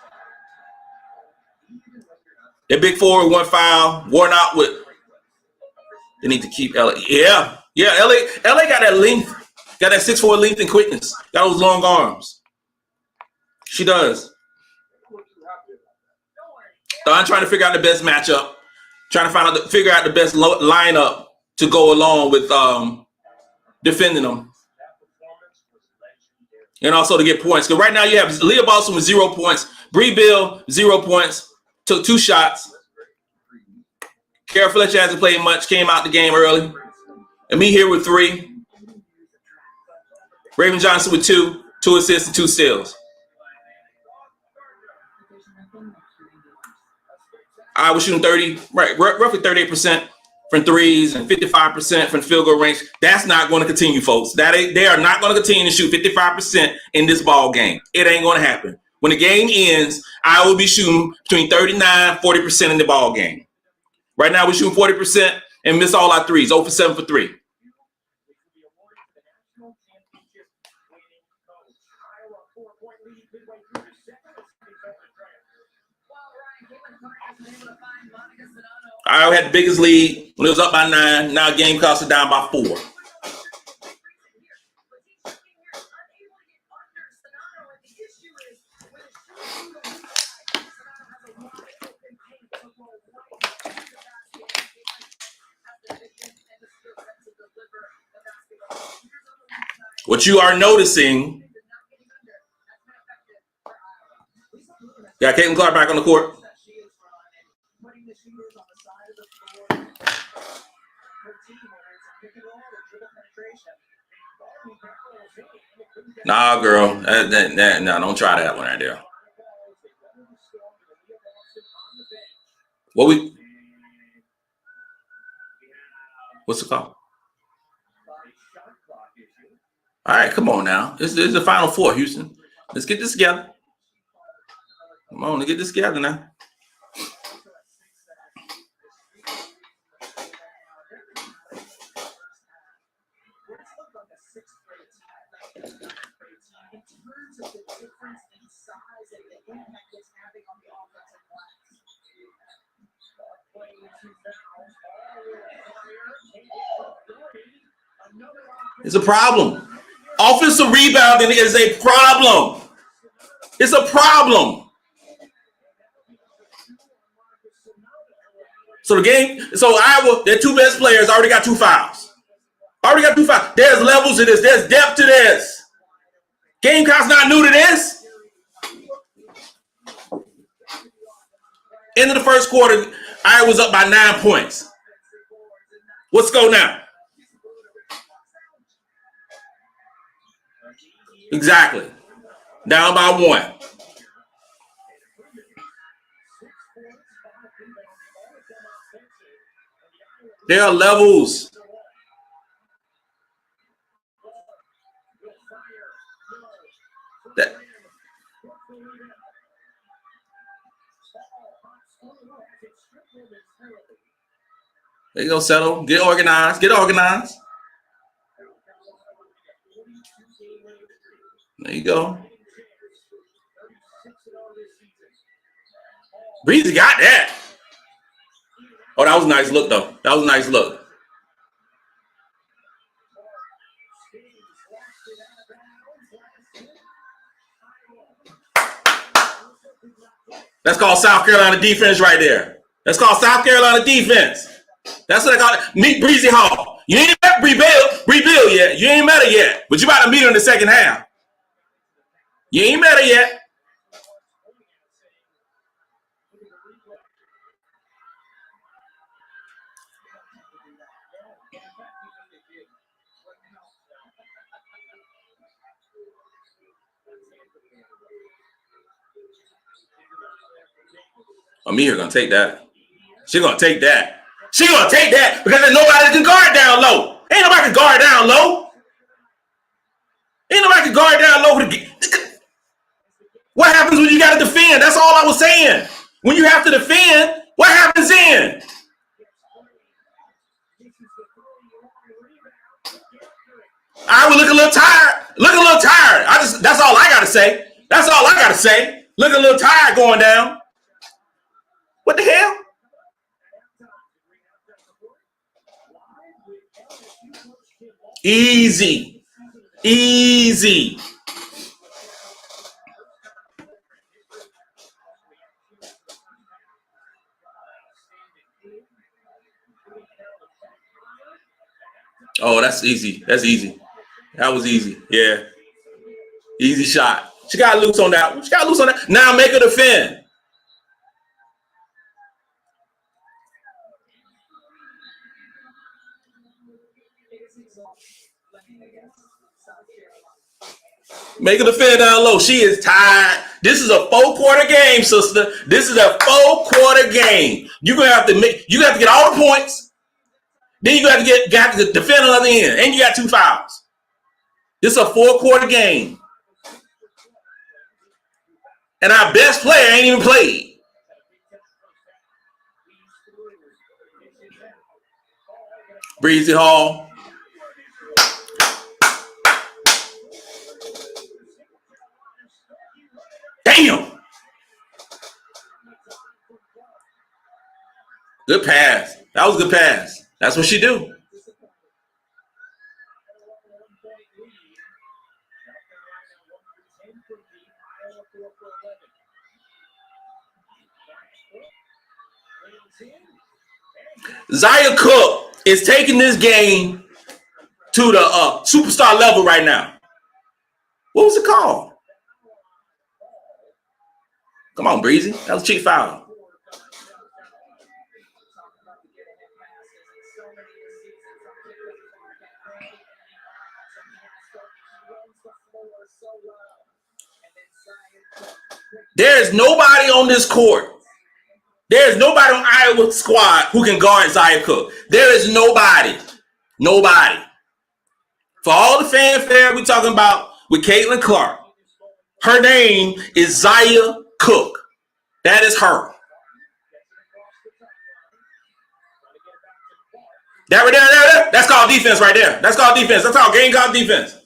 Their big forward, 1 foul. Warnock with, they need to keep LA. Yeah, LA got that length. Got that 6'4" length and quickness. Got those long arms. She does. So I'm trying to figure out the best matchup. Trying to figure out the best lineup to go along with defending them. And also to get points. Because right now you have Aliyah Boston with 0 points. Bree Bill, 0 points. Took 2 shots. Kara Fletcher hasn't played much. Came out the game early. And me here with 3. Raven Johnson with 2. 2 assists and 2 steals. I was shooting roughly 38% from threes and 55% from field goal range. That's not going to continue, folks. They are not going to continue to shoot 55% in this ball game. It ain't going to happen. When the game ends, I will be shooting between 39 40% in the ball game. Right now, we're shooting 40% and miss all our threes. 0 for 7 for 3. Iowa had the biggest lead when it was up by 9. Now Gamecocks are down by 4. What you are noticing, got Caitlin Clark back on the court. Nah, girl. No, don't try that one right there. What's it called? All right, come on now. This is the Final Four, Houston. Let's get this together. Come on, let's get this together now. It's a problem. Offensive rebounding is a problem. It's a problem. So Iowa, their 2 best players already got 2 fouls. There's levels to this. There's depth to this. Gamecocks not new to this. End of the first quarter, Iowa's up by 9 points. What's go now? Exactly. Down by 1. There are levels. There you go, settle. Get organized. There you go. Breezy got that. Oh, that was a nice look, though. That's called South Carolina defense right there. That's what I call it. Meet Breezy Hall. You ain't met rebuild yet. You ain't met her yet. But you about to meet her in the second half. You ain't met her yet. Amir gonna take that. She gonna take that because there's nobody that can guard down low. Ain't nobody can guard down low. What happens when you got to defend? That's all I was saying. When you have to defend, what happens then? I would look a little tired. That's all I gotta say. Look a little tired going down. What the hell? Easy. Oh, that's easy. That was easy. Yeah. Easy shot. She got loose on that one. Now make her defend. Make her defend down low. She is tired. This is a 4-quarter game, sister. This is a 4-quarter game. You have to get all the points. Then you have to defend on the other end. And you got 2 fouls. This is a 4-quarter game. And our best player ain't even played. Breezy Hall. Damn. Good pass. That was a good pass. That's what she do. Zaya Cook is taking this game to the superstar level right now. What was it called? Come on, Breezy. That was a cheap foul. There is nobody on this court. There is nobody on Iowa squad who can guard Zaya Cook. There is nobody. Nobody. For all the fanfare we're talking about with Caitlin Clark, her name is Zaya Cook. That is her. That right there. That's called defense right there. That's called defense. That's called Gamecock defense.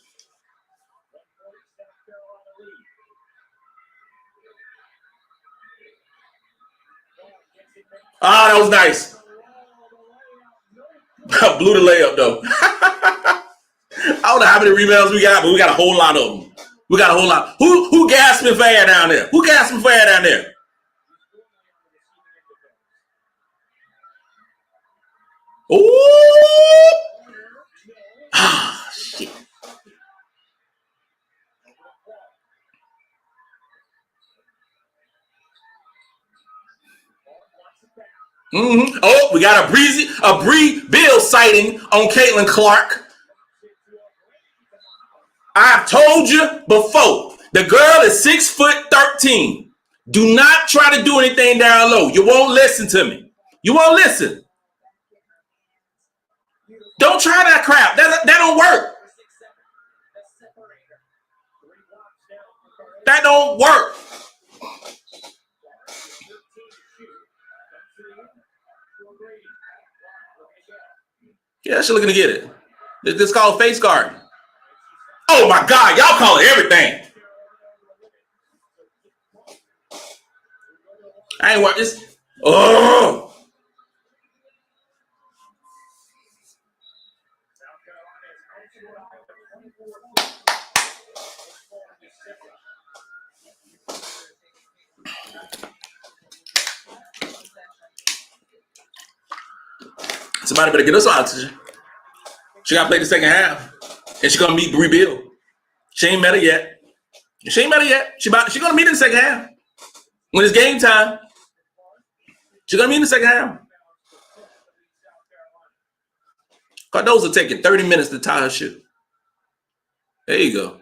Ah, that was nice. Blew the layup though. I don't know how many rebounds we got, but we got a whole lot of them. We got a whole lot. Who gasping for air down there? Who gasping for air down there? Ooh! Ah, shit. Mm-hmm. Oh, we got a Bree Bill sighting on Caitlin Clark. I've told you before, the girl is 6'13". Do not try to do anything down low. You won't listen to me. You won't listen. Don't try that crap. That don't work. That don't work. Yeah, she's looking to get it. This is called face guard. Oh my God, y'all call it everything. I ain't work this. Oh. Somebody better get us oxygen. She got to play the second half. And she's going to meet Bree Bill. She ain't met her yet. She's going to meet in the second half. When it's game time, she's going to meet in the second half. Cardozo taking 30 minutes to tie her shoe. There you go.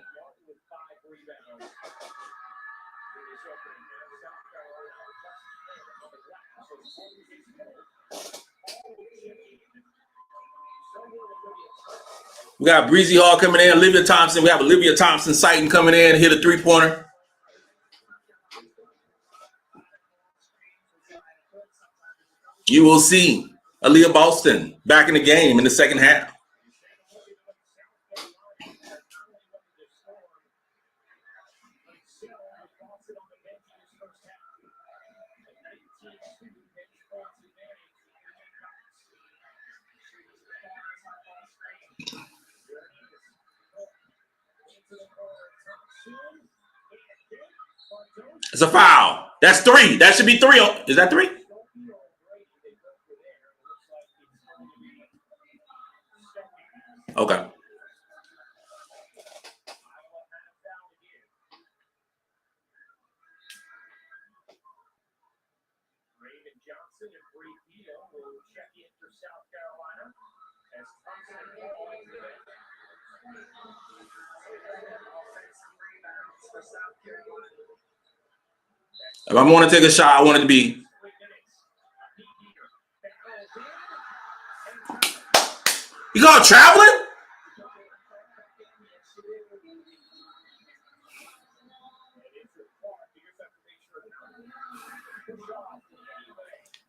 We got Breezy Hall coming in, Olivia Thompson. We have Olivia Thompson sighting coming in, hit a 3-pointer. You will see Aliyah Boston back in the game in the second half. It's a foul. That's 3. That should be 3. Is that 3? Okay. If I want to take a shot, I want it to be. You going traveling?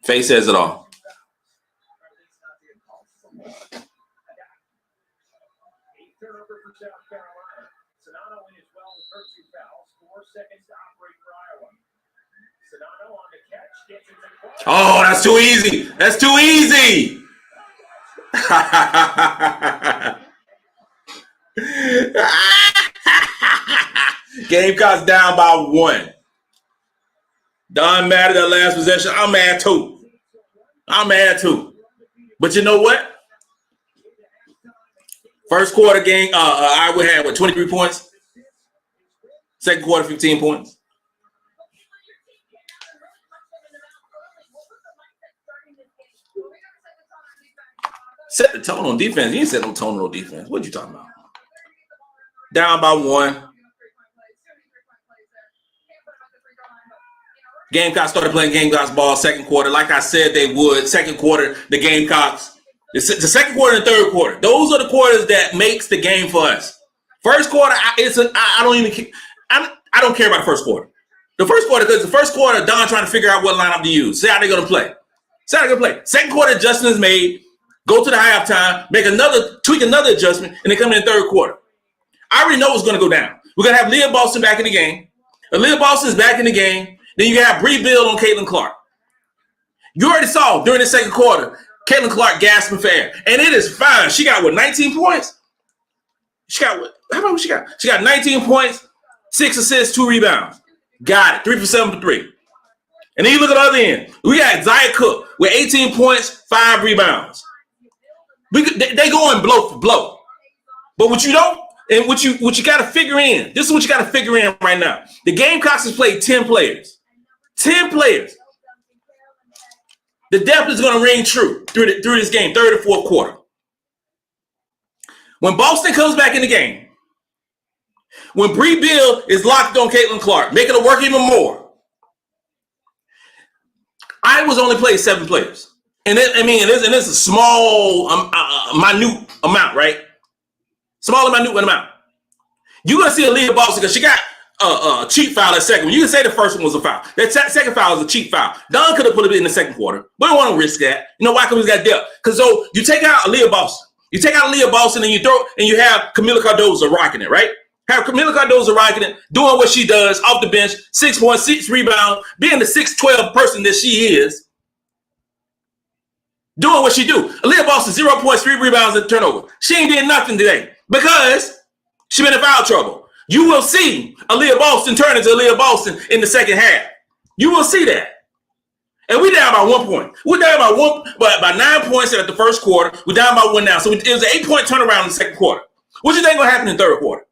Face says it all. Oh, that's too easy. That's too easy. Gamecocks down by 1. Don mad at that last possession. I'm mad too. But you know what? First quarter game, Iowa had 23 points. Second quarter, 15 points. Set the tone on defense. You ain't set no tone on defense. What you talking about? Down by 1. Gamecocks started playing Gamecocks ball second quarter. Like I said they would. Second quarter, the Gamecocks. The second quarter and third quarter. Those are the quarters that makes the game for us. First quarter, I don't care about the first quarter. The first quarter, because the first quarter, Don trying to figure out what lineup to use. See how they're going to play. Second quarter adjustment is made. Go to the halftime, tweak another adjustment, and then come in the third quarter. I already know what's going to go down. We're going to have Aliyah Boston back in the game. Aliyah Boston is back in the game. Then you have Bree Bill on Caitlin Clark. You already saw during the second quarter, Caitlin Clark gasping for air. And it is fine. She got, 19 points? How about what she got? She got 19 points, 6 assists, 2 rebounds. Got it. 3 for 7 for 3. And then you look at the other end. We got Zaya Cook with 18 points, 5 rebounds. They going blow for blow. But what you don't, and what you got to figure in, this is what you got to figure in right now. The Gamecocks has played 10 players. 10 players. The depth is going to ring true through this game, third and fourth quarter. When Boston comes back in the game, when Bree Bill is locked on Caitlin Clark, making her work even more, Iowa's only played 7 players. And it's a small, minute amount, right? Small, minute amount. You're going to see Aliyah Boston because she got a cheap foul at second. You can say the first one was a foul. That second foul is a cheap foul. Don could have put it in the second quarter, but I don't want to risk that. You know why? Because we got depth. Because so you take out Aliyah Boston. You take out Aliyah Boston and you have Camila Cardozo rocking it, right? Have Camila Cardozo rocking it, doing what she does off the bench, 6 points, 6 rebounds, being the 6'12" person that she is. Doing what she do. Aliyah Boston, 0 points, 3 rebounds, and turnover. She ain't did nothing today because she been in foul trouble. You will see Aliyah Boston turn into Aliyah Boston in the second half. You will see that. And we down by 1 point. We're down by 9 points at the first quarter. We're down by 1 now. So it was an 8-point turnaround in the second quarter. What do you think going to happen in the third quarter?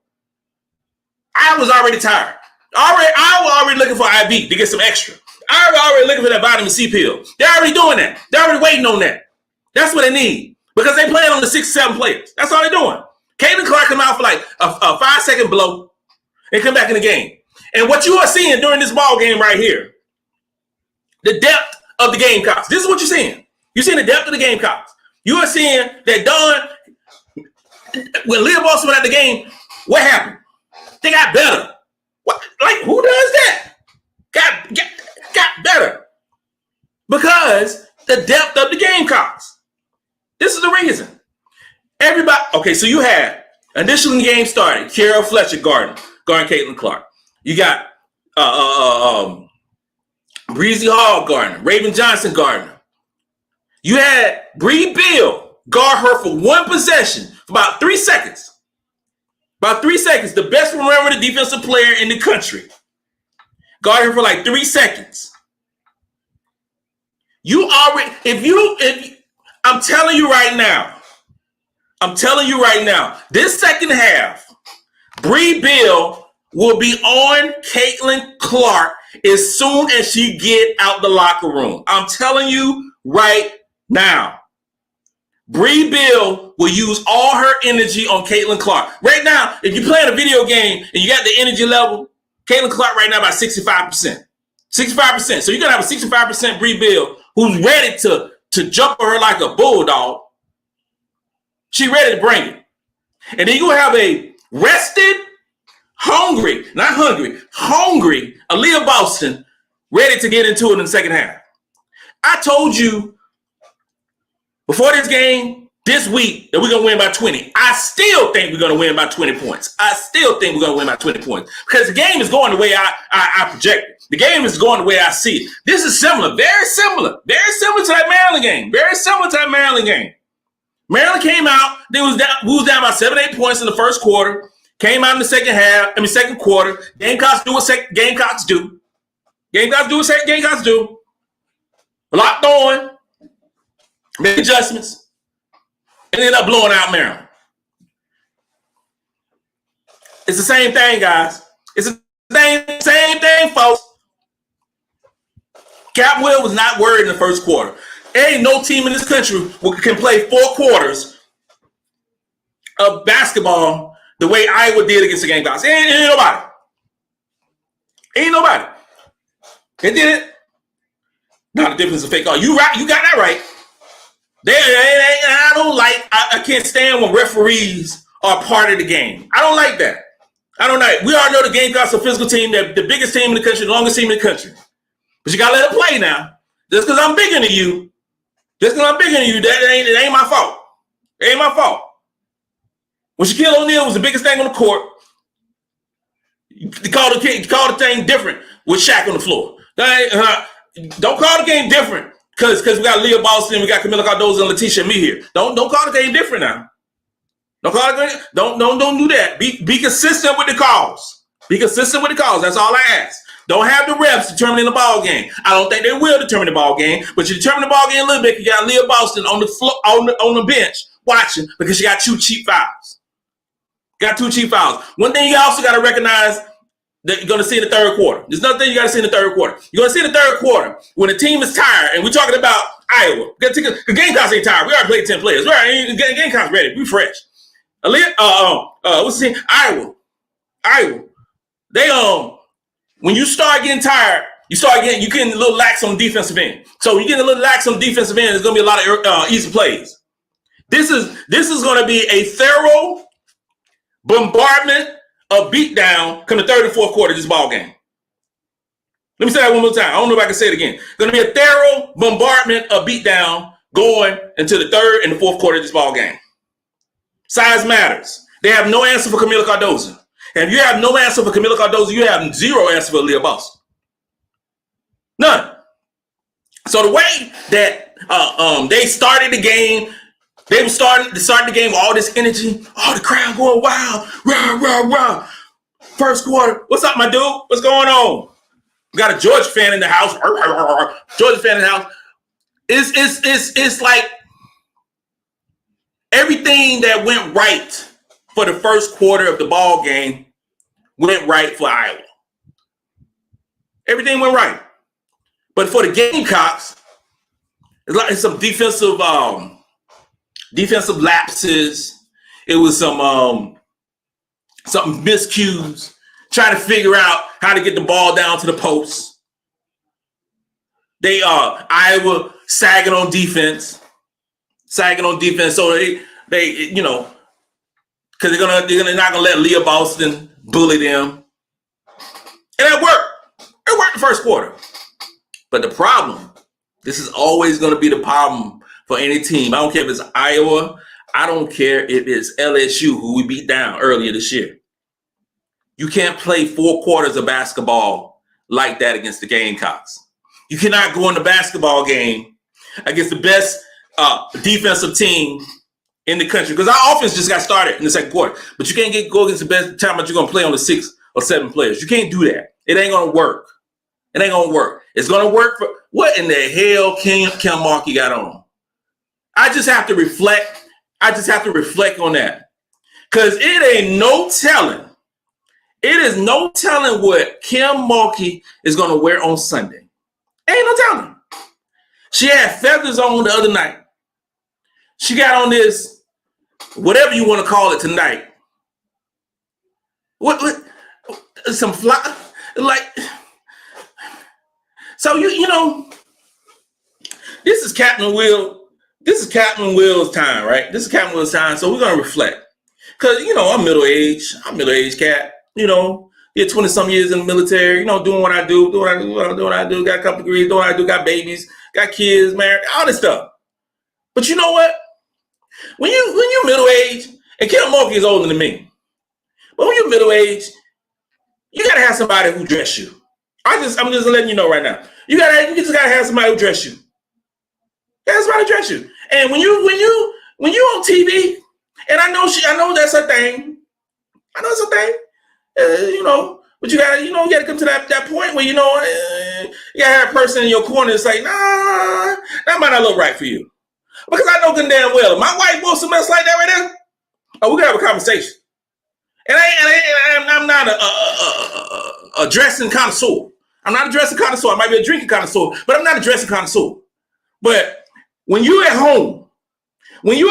I was already tired. I was already looking for IB to get some extra. I was already looking for that vitamin C pill. They're already doing that. They're already waiting on that. That's what they need because they playing on the 6 or 7 players. That's all they're doing. Caitlin Clark come out for like a 5-second blow and come back in the game. And what you are seeing during this ball game right here, the depth of the Gamecocks. This is what you're seeing. You're seeing the depth of the Gamecocks. You are seeing that Don, when Aliyah Boston went out the game, what happened? They got better. What? Like, who does that? Got better. Because the depth of the Gamecocks. This is the reason. Everybody, okay, so you had, initially when the game started, Carol Fletcher guarding Caitlin Clark. You got Breezy Hall guarding, Raven Johnson guarding. You had Bree Beal guard her for one possession for about 3 seconds. About 3 seconds. The best remembered defensive player in the country. Guard her for like 3 seconds. You already, I'm telling you right now, this second half, Bree Beal will be on Caitlin Clark as soon as she get out the locker room. I'm telling you right now. Bree Beal will use all her energy on Caitlin Clark. Right now, if you're playing a video game and you got the energy level, Caitlin Clark right now about 65%. 65%. So you're going to have a 65% Bree Beal who's ready to jump her like a bulldog. She ready to bring it. And then you're going to have a rested, hungry Aliyah Boston ready to get into it in the second half. I told you before this game, this week, that we're going to win by 20. I still think we're going to win by 20 points. Because the game is going the way I project it. The game is going the way I see it. This is similar, very similar to that Maryland game. Maryland came out, we was down by 7-8 points in the first quarter, came out in the second quarter. Gamecocks do what Gamecocks do. Locked on, make adjustments, and ended up blowing out Maryland. It's the same thing, guys. It's the same thing, folks. Cap Will was not worried in the first quarter. There ain't no team in this country who can play 4 quarters of basketball the way Iowa did against the Gamecocks. Ain't nobody. They did it. Not a difference of fake call. You right. You got that right. I can't stand when referees are part of the game. I don't like that. We all know the Gamecocks are a physical team. They're the biggest team in the country, the longest team in the country. But you got to let it play now. Just because I'm bigger than you, it ain't my fault. It ain't my fault. When Shaquille O'Neal was the biggest thing on the court, they called the thing different with Shaq on the floor. Don't call the game different because we got Aliyah Boston, we got Camila Cardozo and Letitia and me here. Don't call the game different now. Don't do that. Be consistent with the calls. That's all I ask. Don't have the refs determining the ball game. I don't think they will determine the ball game, but you determine the ball game a little bit. You got Aliyah Boston on the floor, on the bench watching because she got 2 cheap fouls. One thing you also got to recognize that you're going to see in the third quarter. There's another thing you got to see in the third quarter. You're going to see in the third quarter when the team is tired, and we're talking about Iowa. The Gamecocks ain't tired. We already played 10 players. Gamecocks ready. We fresh. What's the team? Iowa. They when you start getting tired, you're getting a little lax on the defensive end. So when you get a little lax on the defensive end, there's going to be a lot of easy plays. This is going to be a thorough bombardment of beatdown come the third and fourth quarter of this ball game. Let me say that one more time. I don't know if I can say it again. Going to be a thorough bombardment of beatdown going into the third and the fourth quarter of this ball game. Size matters. They have no answer for Camila Cardozo. And if you have no answer for Camila Cardozo, you have zero answer for Aliyah Boston. None. So the way that they started the game, they were starting the game with all this energy. Oh, the crowd going wild. Rah, rah, rah. First quarter. What's up, my dude? What's going on? We got a Georgia fan in the house. Georgia fan in the house. It's like everything that went right for the first quarter of the ball game went right for Iowa. Everything went right. But for the Gamecocks, it's some defensive lapses. It was some miscues, trying to figure out how to get the ball down to the post. Iowa sagging on defense. So they because they're not gonna let Aliyah Boston bully them. And it worked. It worked the first quarter. But the problem, this is always gonna be the problem for any team. I don't care if it's Iowa. I don't care if it's LSU, who we beat down earlier this year. You can't play 4 quarters of basketball like that against the Gamecocks. You cannot go in the basketball game against the best defensive team in the country, because our offense just got started in the second quarter. But you can't go against the best time that you're going to play on the 6 or 7 players. You can't do that. It ain't going to work. It ain't going to work. It's going to work for what in the hell Kim Markey got on? I just have to reflect. I just have to reflect on that, because it ain't no telling. It is no telling what Kim Markey is going to wear on Sunday. Ain't no telling. She had feathers on the other night. She got on this, whatever you want to call it tonight. What some fly, like, so you know, this is Captain Will. This is Captain Will's time, right? This is Captain Will's time. So we're going to reflect. Because, you know, I'm middle-aged. I'm a middle-aged cat. You know, did 20-some years in the military. You know, doing what I do. Doing what I do. Got a couple degrees. Doing what I do. Got babies. Got kids, married. All this stuff. But you know what? When you're middle-aged, and Kim Markey is older than me. But when you're middle-aged, you got to have somebody who dress you. I'm just letting you know right now. You just got to have somebody who dress you. That's why I dress you. And when you on TV, and I know that's a thing. I know it's a thing. You know, but you gotta come to that point where you gotta have a person in your corner that's like, nah, that might not look right for you. Because I know good and damn well, if my wife wants something else like that right there, we can have a conversation. And I'm not a dressing connoisseur. I'm not a dressing connoisseur. I might be a drinking connoisseur, but I'm not a dressing connoisseur. But when you're at home and you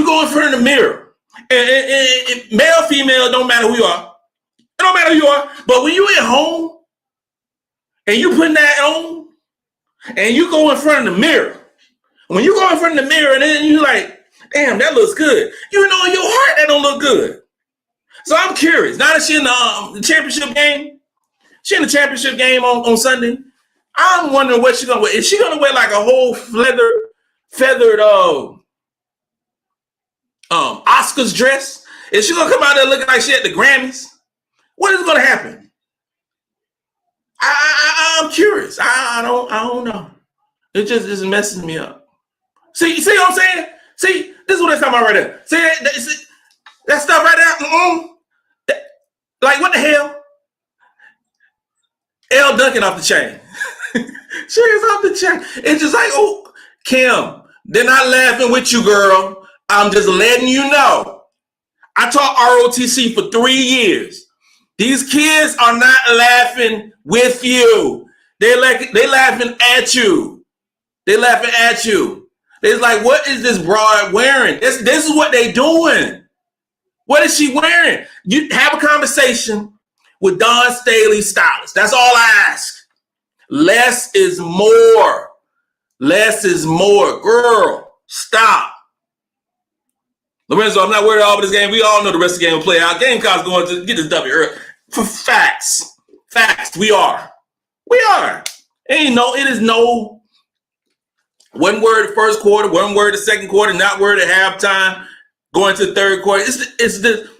go in front of the mirror, and male, female, don't matter who you are. It don't matter who you are. But when you're at home and you putting that on and you go in front of the mirror, when you go in front of the mirror and then you're like, damn, that looks good. You know in your heart that don't look good. So I'm curious. Now that she's in the championship game, on Sunday, I'm wondering what she's gonna wear. Is she gonna wear like a whole feathered Oscars dress? Is she gonna come out there looking like she at the Grammys? What is gonna happen? I'm curious. I don't know. It just messes me up. See what I'm saying? See, this is what I'm talking about right there. See that stuff right there? Like what the hell? L Duncan off the chain. She is off the chain. It's just like, oh, Kim, they're not laughing with you, girl. I'm just letting you know. I taught ROTC for 3 years. These kids are not laughing with you. They laughing at you. They laughing at you. It's like, what is this broad wearing? This is what they doing. What is she wearing? You have a conversation with Don Staley's stylist. That's all I ask. Less is more. Less is more. Girl, stop. Lorenzo, I'm not worried about this game. We all know the rest of the game will play out. Gamecocks going to get this W early. For facts. Facts. We are. It is no one word first quarter, one word the second quarter, not word at halftime, going to the third quarter. It's the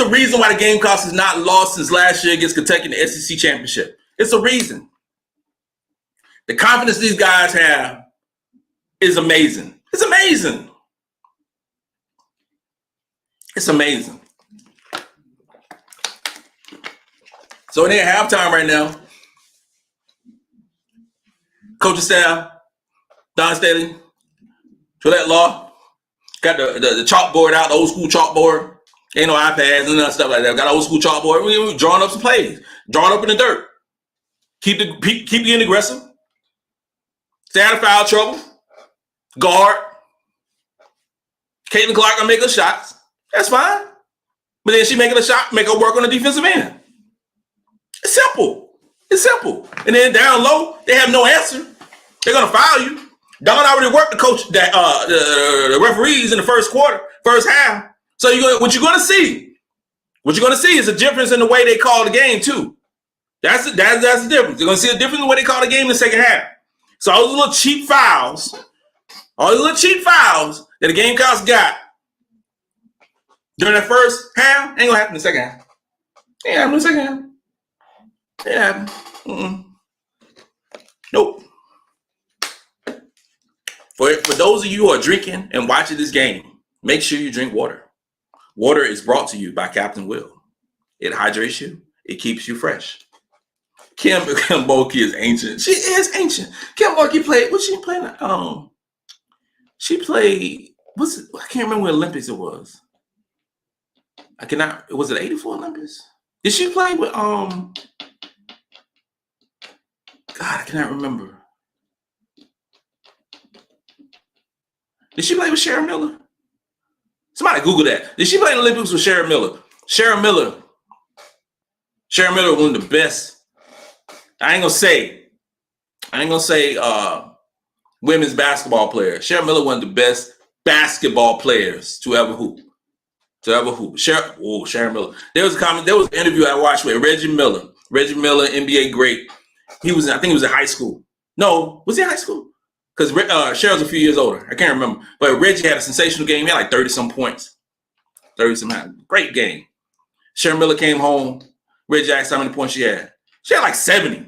reason why the Gamecocks has not lost since last year against Kentucky in the SEC championship. It's a reason. The confidence these guys have is amazing. It's amazing. It's amazing. So they're at halftime right now. Coaching staff, Don Staley, Gillette Law, got the chalkboard out, the old school chalkboard. Ain't no iPads and stuff like that. Got an old school chalkboard. We drawing up some plays, drawing up in the dirt. Keep getting aggressive. Stay out of foul trouble. Guard. Caitlin Clark gonna make her shots. That's fine. But then she making a shot, make her work on the defensive end. It's simple. And then down low, they have no answer. They're gonna foul you. Don already worked the coach the referees in the first half. So what you're gonna see is a difference in the way they call the game too. That's the difference. You're gonna see a difference in the way they call the game in the second half. So those little cheap fouls All the little cheap fouls that the Gamecocks got during that first half ain't gonna happen in the second half. Ain't happen in the second half. Ain't happen. Nope. For those of you who are drinking and watching this game, make sure you drink water. Water is brought to you by Captain Will. It hydrates you. It keeps you fresh. Kim Mulkey is ancient. She is ancient. Kim Mulkey played. What she played? She played. I can't remember what Olympics it was. I cannot. Was it 84 Olympics? Did she play with God, I cannot remember. Did she play with Sharon Miller? Somebody Google that. Did she play in the Olympics with Sharon Miller? Sharon Miller, one of the best. I ain't gonna say women's basketball player. Sharon Miller, one of the best basketball players to ever hoop. Sharon Miller. There was an interview I watched with Reggie Miller. Reggie Miller, NBA great. I think he was in high school. No, was he in high school? Because Cheryl's a few years older. I can't remember. But Reggie had a sensational game. He had like 30-some points. 30-some. Great game. Sharon Miller came home. Reggie asked how many points she had. She had like 70.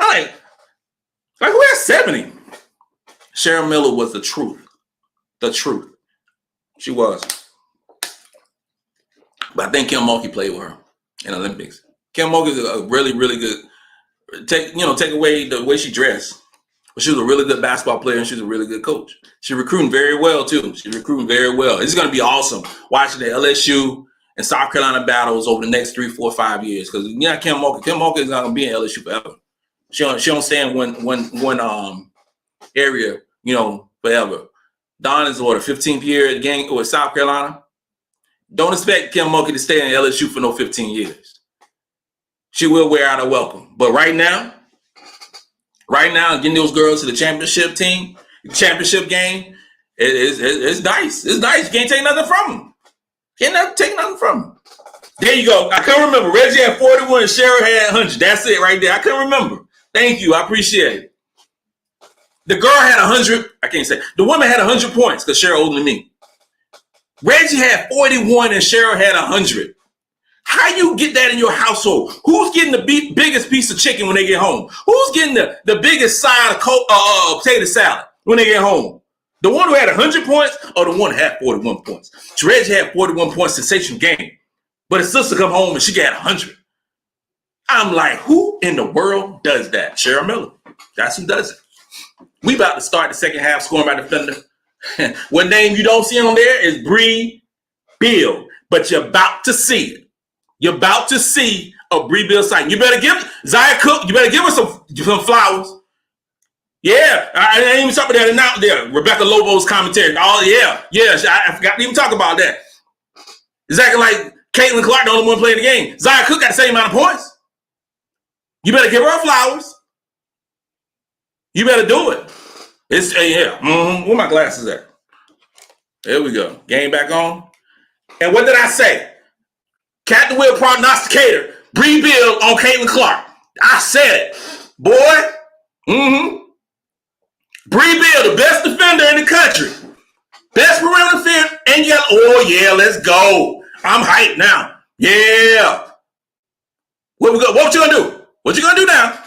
I'm like who had 70? Sharon Miller was the truth. The truth. She was. But I think Kim Mulkey played with her in the Olympics. Kim Mulkey is a really, really good. Take away the way she dressed. But she was a really good basketball player and she was a really good coach. She's recruiting very well, too. It's going to be awesome watching the LSU and South Carolina battles over the next 3, 4, 5 years. Because Kim Mulkey is not going to be in LSU forever. She don't stay in one area, forever. Don is the 15th year at the game with South Carolina. Don't expect Kim Mulkey to stay in LSU for no 15 years. She will wear out her welcome. But right now, getting those girls to the championship team, championship game, it's nice. It's nice. You can't take nothing from them. Can't take nothing from them. There you go. I can't remember. Reggie had 41 and Cheryl had 100. That's it right there. I can't remember. Thank you. I appreciate it. The girl had 100. I can't say. The woman had 100 points because Cheryl older than me. Reggie had 41 and Cheryl had 100. How you get that in your household? Who's getting the biggest piece of chicken when they get home? Who's getting the biggest side of potato salad when they get home? The one who had 100 points or the one who had 41 points? Reggie had 41 points, sensational game. But his sister come home and she got 100. I'm like, who in the world does that? Cheryl Miller. That's who does it. We about to start the second half scoring by the Thunder. What name you don't see on there is Bree Bill, but you're about to see it. You're about to see a Bree Bill sighting. You better give Zaya Cook. You better give her some flowers. Yeah, I didn't even talk about that out there. Rebecca Lobo's commentary. Oh yeah. I forgot to even talk about that. Exactly like Caitlin Clark, the only one playing the game. Zaya Cook got the same amount of points. You better give her flowers. You better do it. Where my glasses at? There we go. Game back on. And what did I say? Captain Will prognosticator. Bree Bill on Caitlin Clark. I said it. Boy. Bree Bill, the best defender in the country. Best perimeter defender. And let's go. I'm hyped now. Yeah. What you gonna do? What you gonna do now?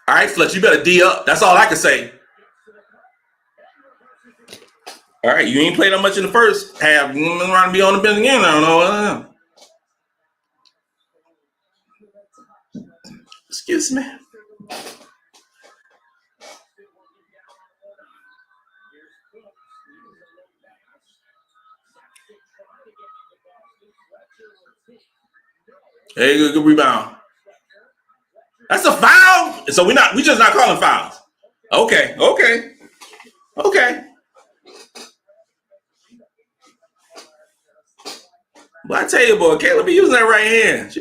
All right, Fletch, you better D up. That's all I can say. All right, you ain't played that much in the first half. You want to be on the bench again? I don't know. Excuse me. Hey, good rebound. That's a foul. So we just not calling fouls. Okay. But I tell you, boy, Kayla be using that right hand.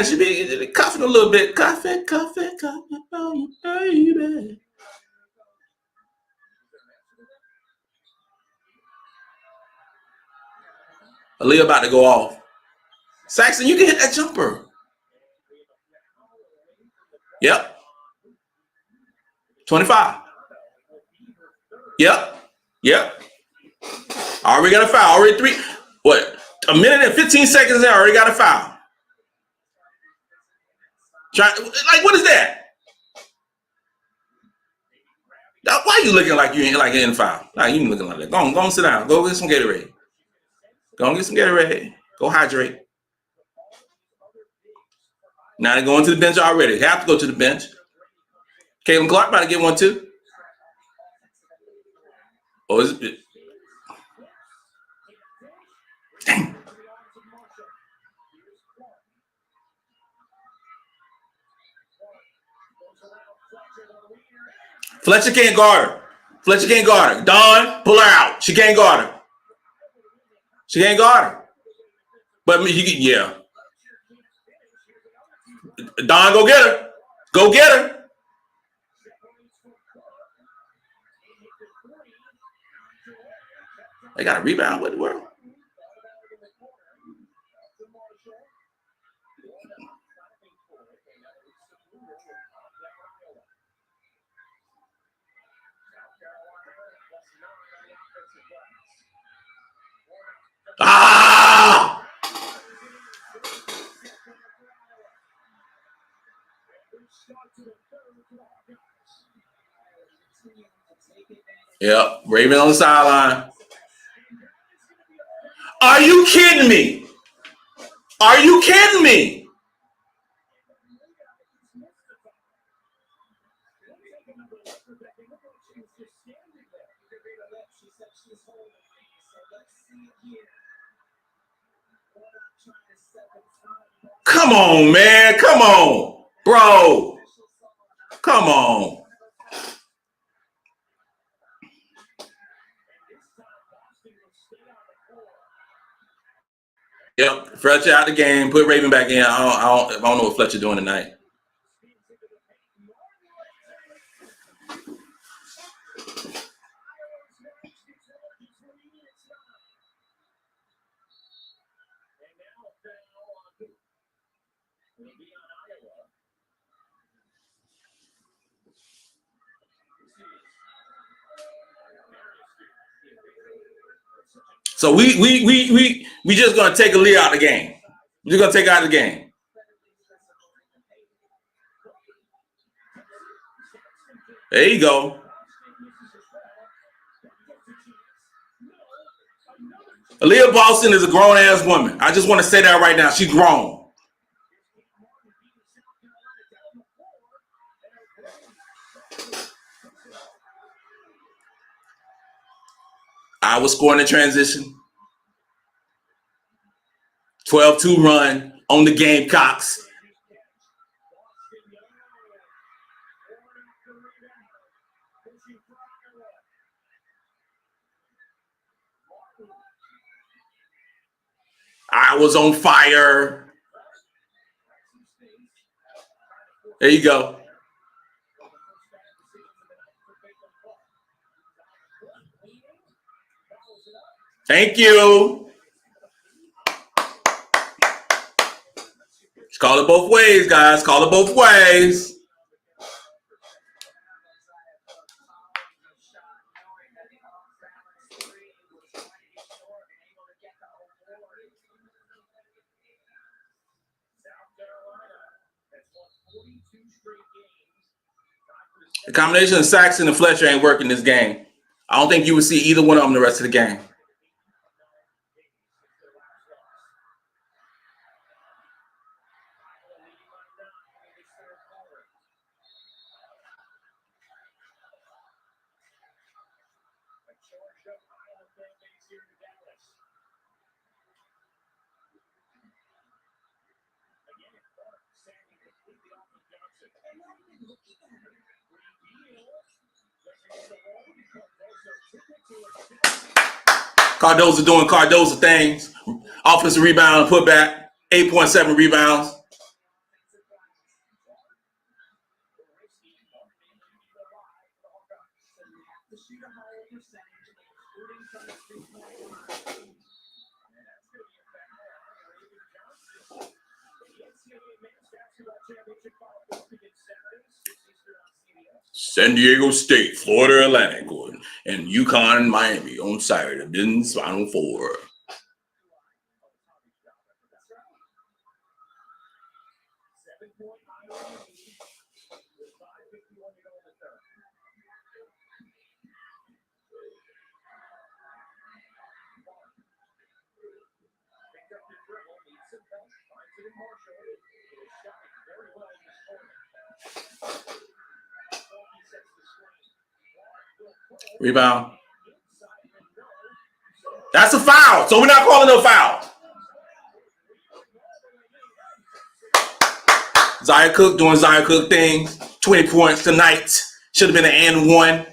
She be cuffing a little bit. Cuff it for you, baby. Aliyah about to go off. Saxon, you can hit that jumper. Yep. 25. Yep. Already got a foul. Already 3. What? A minute and 15 seconds there. Already got a foul. What is that? Why are you looking like you ain't like in foul? Like you ain't looking like that. Go on, sit down. Go get some Gatorade. Go hydrate. Now they're going to the bench already. They have to go to the bench. Caitlin Clark about to get one too. Oh, is it? Dang. Fletcher can't guard her. Dawn, pull her out. She can't guard her. But yeah. Dawn, go get her. They got a rebound. What the world? Ah! Yep, Raven on the sideline. Are you kidding me? Come on, man. Come on, bro. Come on. Yep, Fletcher out the game. Put Raven back in. I don't know what Fletcher doing tonight. So we just gonna take Aliyah out of the game. We're just gonna take her out of the game. There you go. Aliyah Boston is a grown ass woman. I just want to say that right now. She's grown. I was scoring in transition. 12-2 run on the Gamecocks. I was on fire. There you go. Thank you. Call it both ways, guys. Call it both ways. The combination of Saxon and Fletcher ain't working this game. I don't think you would see either one of them the rest of the game. Cardozo doing Cardozo things. Offensive rebound, put back. 8.7 rebounds. San Diego State, Florida Atlantic, and UConn and Miami on Saturday. Men's Final Four. Rebound. That's a foul, so we're not calling no foul. Zaya Cook doing Zaya Cook things. 20 points tonight. Should have been an and one.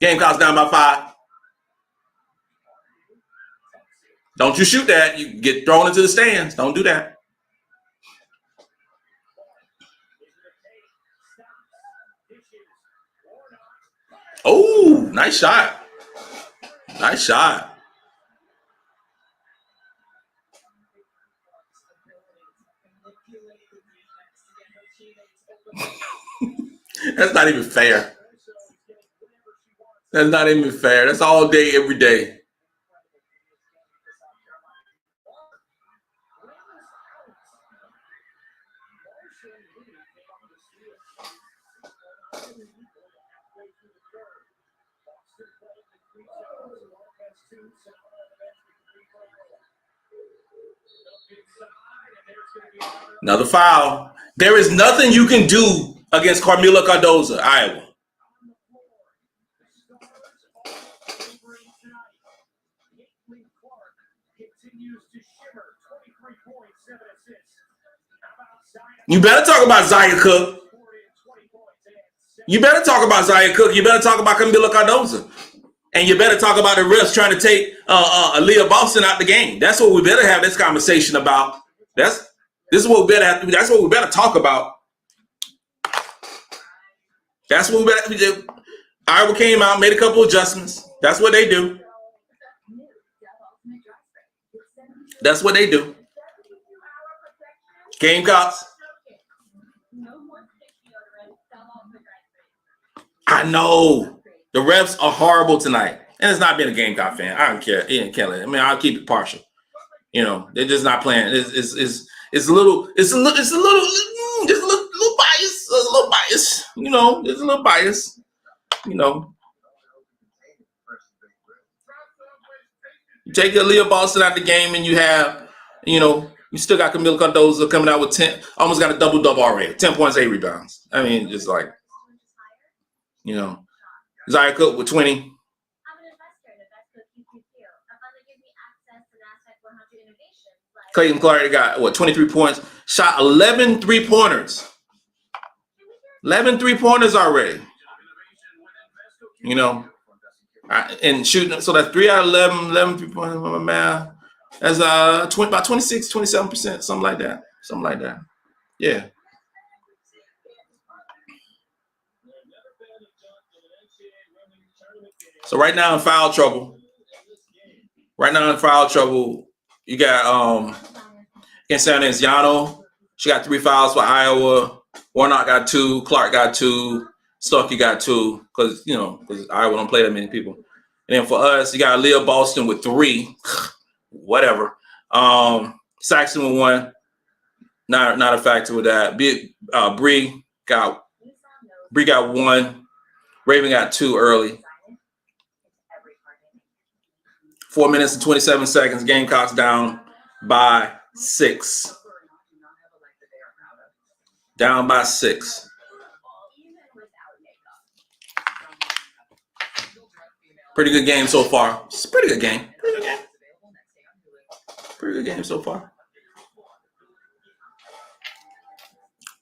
Gamecocks down by 5. Don't you shoot that. You get thrown into the stands. Don't do that. Oh, nice shot. Nice shot. That's not even fair. That's not even fair. That's all day, every day. Another foul. There is nothing you can do against Carmela Cardoza, Iowa. You better talk about Zaya Cook. You better talk about Zaya Cook. You better talk about Camila Cardoza. And you better talk about the refs trying to take Aliyah Boston out the game. That's what we better have this conversation about. This is what we better have to do. That's what we better talk about. That's what we better do. Iowa came out, made a couple adjustments. That's what they do. That's what they do. Gamecocks. I know. The refs are horrible tonight. And it's not being a Gamecock fan. I don't care. I mean, I'll keep it partial. You know, they're just not playing. It's a little biased. A little bias. You know, there's a little bias. You know. You take Aliyah Boston out the game and you have, you know, you still got Camila Cardoza coming out with 10, almost got a double-double already. 10 points, 8 rebounds. I mean, just like, you know, Zaya Cook with 20. Clayton Clark got, 23 points. Shot 11 three-pointers. 11 three-pointers already. You know, and shooting, so that's 3 out of 11 three-pointers, man. That's about 26, 27%, something like that. Something like that. Yeah. So right now in foul trouble. You got San Anziano. She got 3 fouls for Iowa. Warnock got 2. Clark got 2. Stuckey got 2. Because Iowa don't play that many people. And then for us, you got Aliyah Boston with 3. Whatever. Saxon with 1. Not a factor with that. Bree got 1. Raven got 2 early. 4 minutes and 27 seconds. Gamecocks down by 6. Down by 6. Pretty good game so far. It's a pretty good game. Pretty good game so far.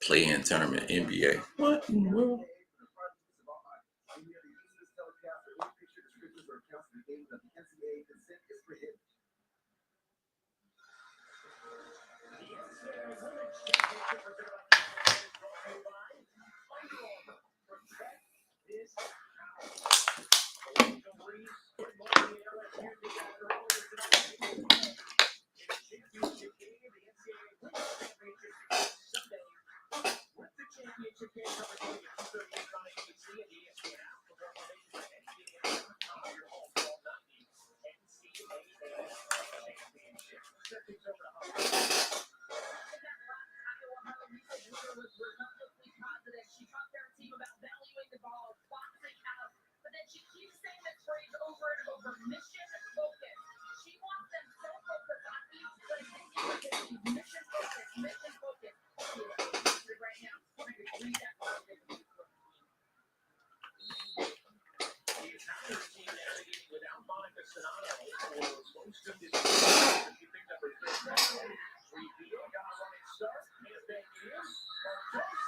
Play-in tournament, NBA. What in the world?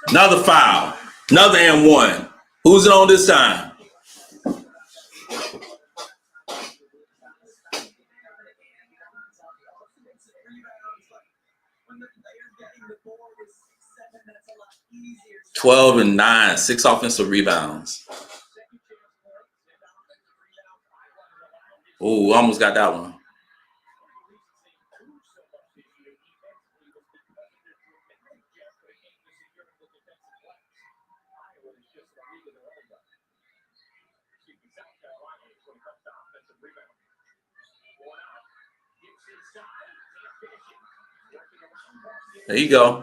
Another foul. Another and one. Who's it on this time? Twelve and 9, 6 offensive rebounds. Oh, almost got that one. There you go.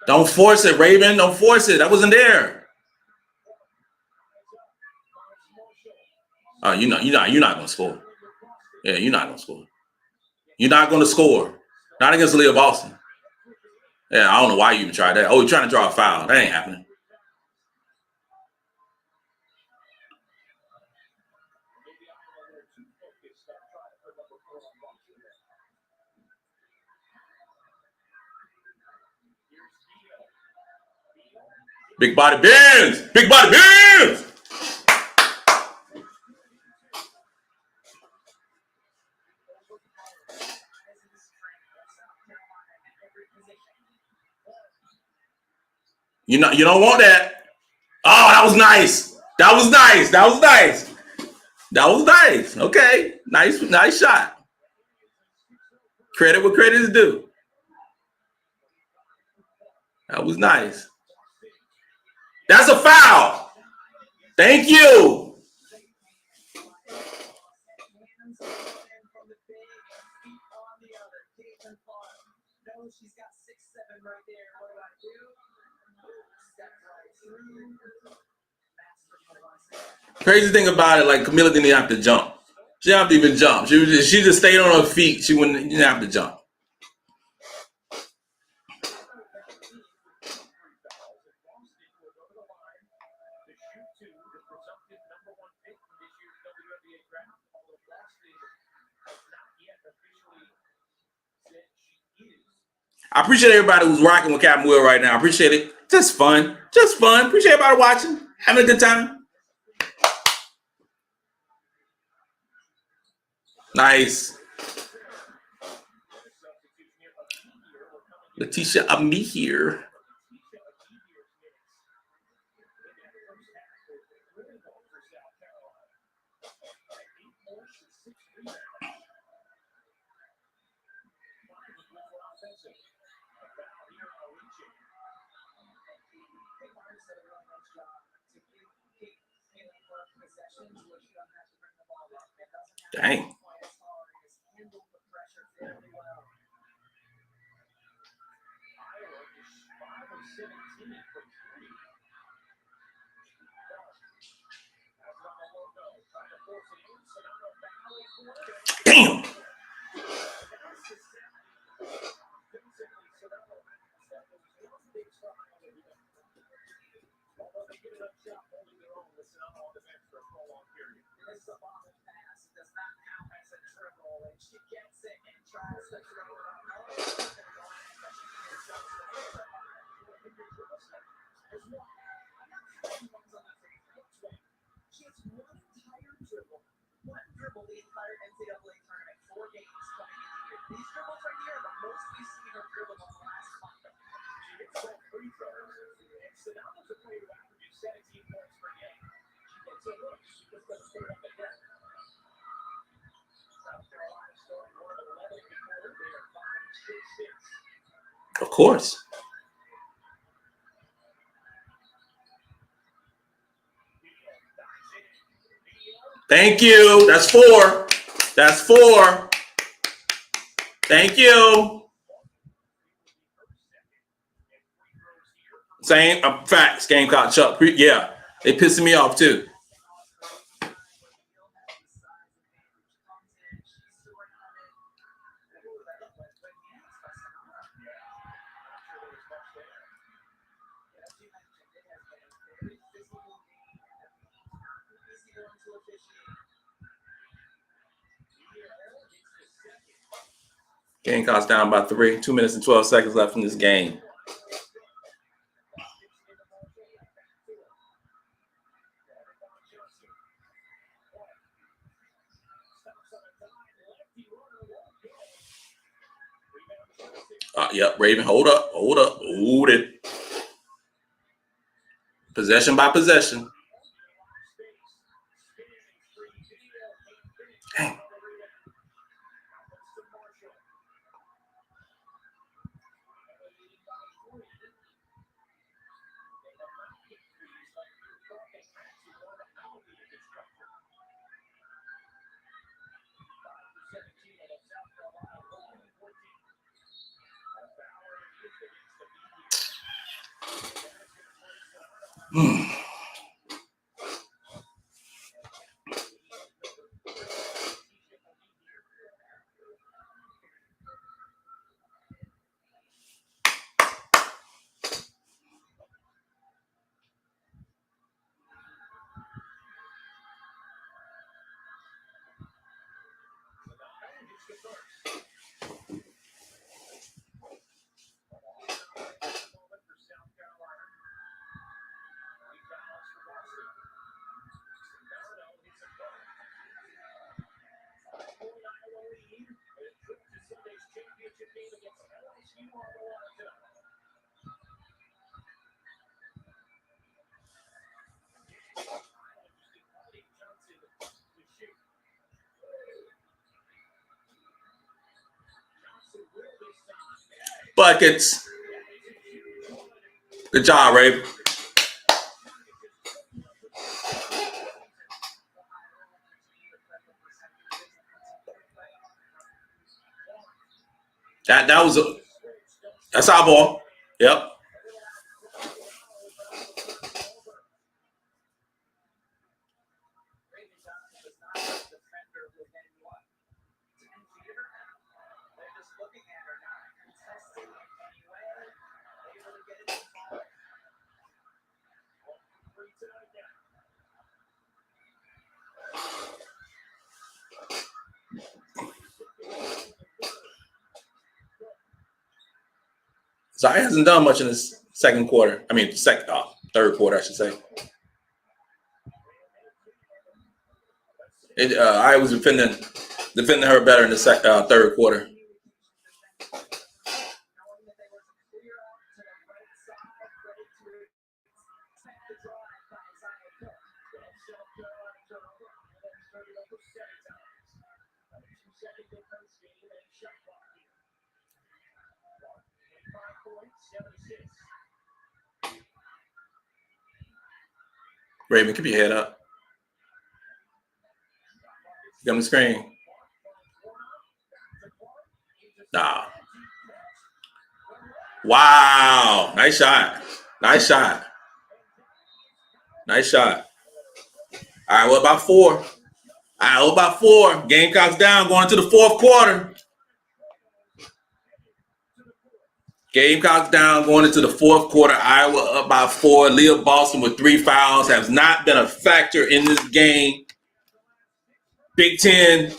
Don't force it, Raven. Don't force it. That wasn't there. Oh, you're not gonna score. Yeah, you're not gonna score. You're not gonna score. Not against Aliyah Boston. Yeah, I don't know why you even tried that. Oh, you're trying to draw a foul. That ain't happening. Big body bends. Big body bends. You don't want that. Oh, that was nice. That was nice. That was nice. That was nice. Okay. Nice shot. Credit what credit is due. That was nice. That's a foul. Thank you. Crazy thing about it, like Camilla didn't have to jump. She didn't have to even jump. She just stayed on her feet. She didn't have to jump. I appreciate everybody who's rocking with Captain Will right now. I appreciate it. Just fun. Just fun. Appreciate everybody watching. Having a good time. Nice. Letitia, I'm me here. Dang. Damn. Of course. Thank you. That's 4. That's 4. Thank you. Same facts. Gamecock Chuck. Yeah, they pissing me off too. Gamecocks down by 3. 2 minutes and 12 seconds left in this game. Yep, Raven, hold up. Hold it. Possession by possession. Dang. Buckets. Good job, Raven. That was that's our ball. Yep. Zaya hasn't done much in this second quarter. I mean, third quarter, I should say. I was defending her better in the third quarter. Raven, keep your head up. Get on the screen. Nah. Wow. Nice shot. Nice shot. Nice shot. All right, what about 4? All right, what about 4? Gamecocks down going into the fourth quarter. Gamecocks down going into the fourth quarter. Iowa up by 4. Aliyah Boston with 3 fouls has not been a factor in this game. Big Ten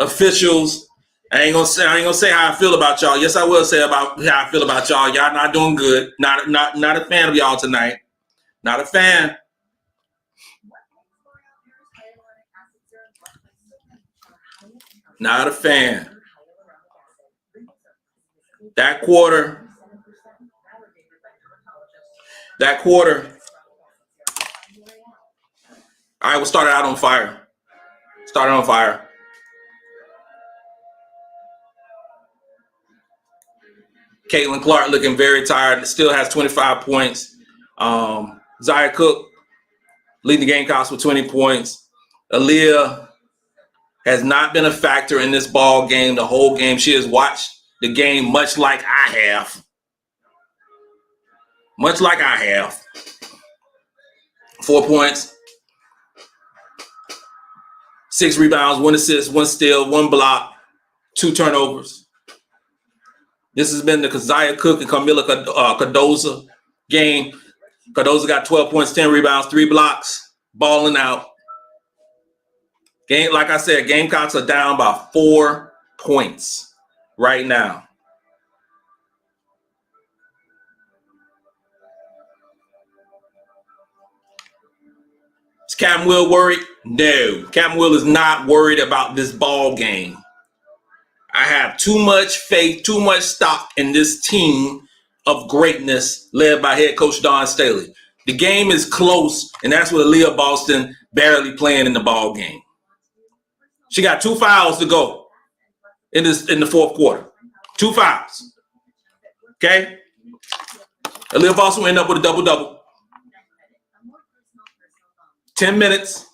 officials. I ain't gonna say how I feel about y'all. Yes, I will say about how I feel about y'all. Y'all not doing good. Not a fan of y'all tonight. Not a fan. Not a fan. That quarter. Iowa started out on fire. Caitlin Clark looking very tired. Still has 25 points. Zaya Cook leading the Gamecocks with 20 points. Aliyah has not been a factor in this ball game the whole game. She has watched the game much like I have. Much like I have. 4 points, 6 rebounds, 1 assist, 1 steal, 1 block, 2 turnovers. This has been the Keziah Cook and Camila Cardoza game. Cardoza got 12 points, 10 rebounds, 3 blocks, balling out. Game, like I said, Gamecocks are down by 4 points right now. Is Captain Will worried? No. Captain Will is not worried about this ball game. I have too much faith, too much stock in this team of greatness led by head coach Dawn Staley. The game is close, and that's with Aliyah Boston barely playing in the ball game. She got 2 fouls to go in the fourth quarter. 2 fouls. Okay? Aliyah Boston will end up with a double-double. 10 minutes.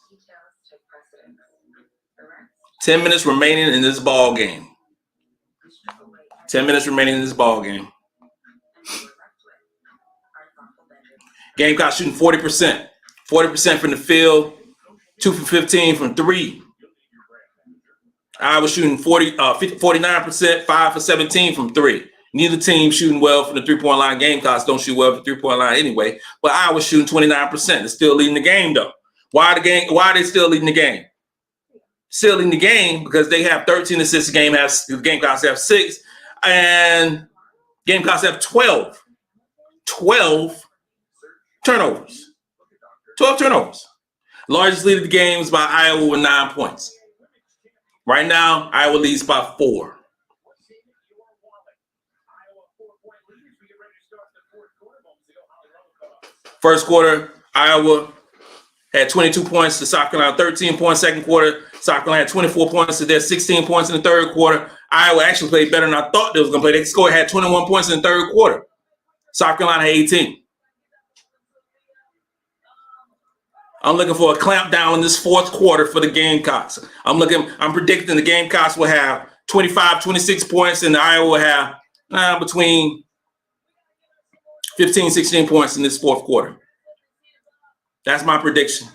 10 minutes remaining in this ball game. 10 minutes remaining in this ball game. Gamecocks shooting 40%. 40% from the field. 2 for 15 from 3. Iowa shooting 49%, 5 for 17 from 3. Neither team shooting well from the three-point line. Gamecocks don't shoot well from the three-point line anyway. But Iowa shooting 29%. They're still leading the game, though. Why are they still leading the game? Still leading the game because they have 13 assists. The Gamecocks have 6. And Gamecocks have 12. 12 turnovers. 12 turnovers. Largest lead of the game is by Iowa with 9 points. Right now, Iowa leads by 4. First quarter, Iowa had 22 points to South Carolina, 13 points. Second quarter, South Carolina had 24 points to their 16 points in the third quarter. Iowa actually played better than I thought they was going to play. They had 21 points in the third quarter. South Carolina had 18. I'm looking for a clamp down in this fourth quarter for the Gamecocks. I'm predicting the Gamecocks will have 25, 26 points, and Iowa will have between 15, 16 points in this fourth quarter. That's my prediction.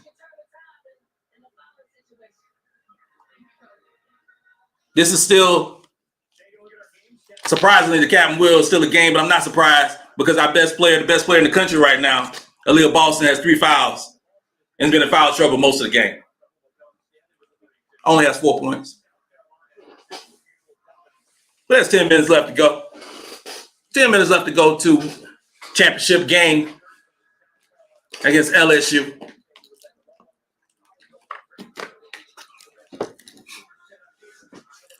This is still, surprisingly, the Captain Will is still a game, but I'm not surprised because our best player, the best player in the country right now, Aliyah Boston, has 3 fouls and has been in foul trouble most of the game. Only has 4 points. But there's 10 minutes left to go. 10 minutes left to go to championship game against LSU.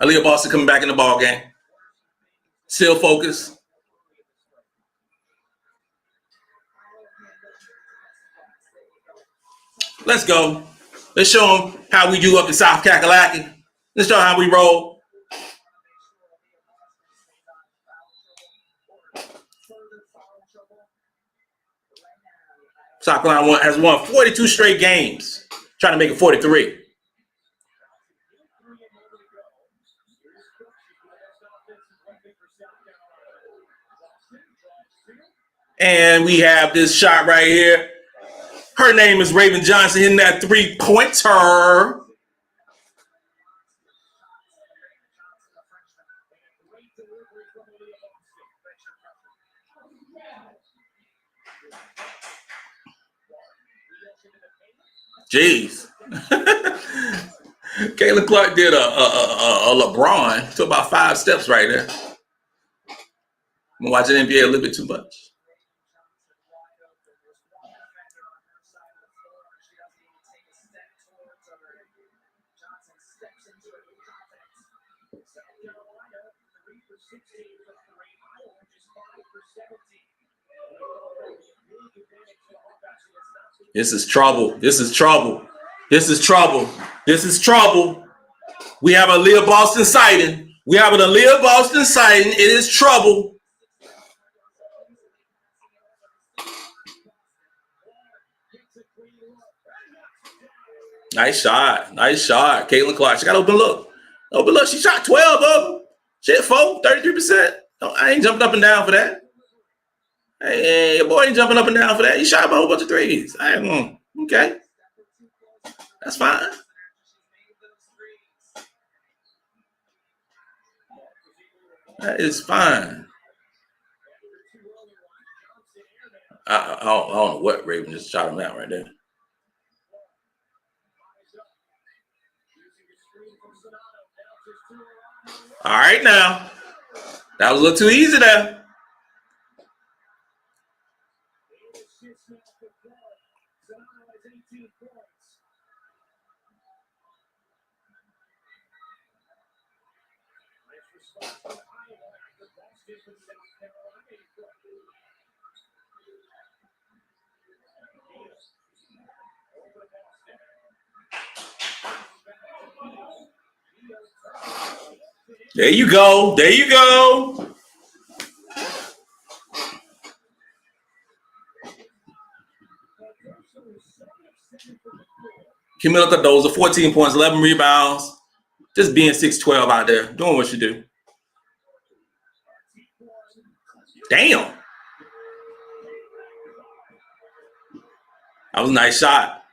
Aliyah Boston coming back in the ball game. Still focused. Let's go. Let's show them how we do up in South Kakalaki. Let's show them how we roll. South Carolina has won 42 straight games, trying to make it 43. And we have this shot right here. Her name is Raven Johnson hitting that 3-pointer. Jeez. Caitlin Clark did a LeBron. Took about 5 steps right there. I'm watching NBA a little bit too much. This is trouble. This is trouble. This is trouble. This is trouble. We have a Aliyah Boston sighting. We have an Aliyah Boston sighting. It is trouble. Nice shot. Caitlin Clark. She got open look. She shot 12 of them. She hit 33%. I ain't jumping up and down for that. Hey, your boy ain't jumping up and down for that. He shot a whole bunch of threes. Okay. That's fine. That is fine. I don't know what Raven just shot him out right there. All right, now. That was a little too easy there. There you go. Camila Cardozo, 14 points, 11 rebounds. Just being 6'12" out there, doing what you do. Damn. That was a nice shot.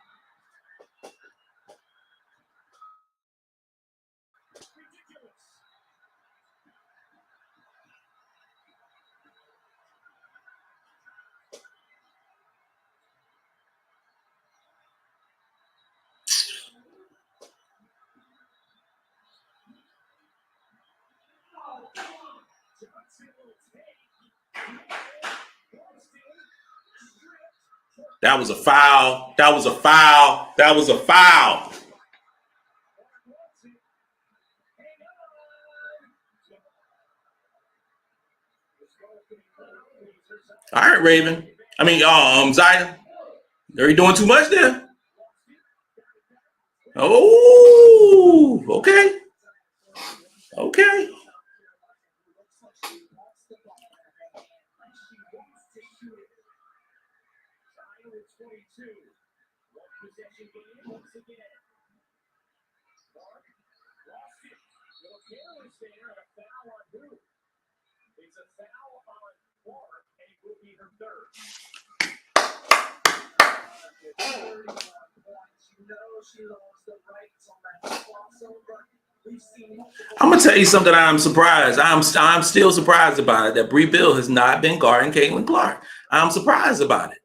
That was a foul. All right, Raven. Zaya. Are you doing too much there? Oh, okay. I'm gonna tell you something. I'm surprised. I'm still surprised about it that Bree Bill has not been guarding Caitlin Clark. I'm surprised about it.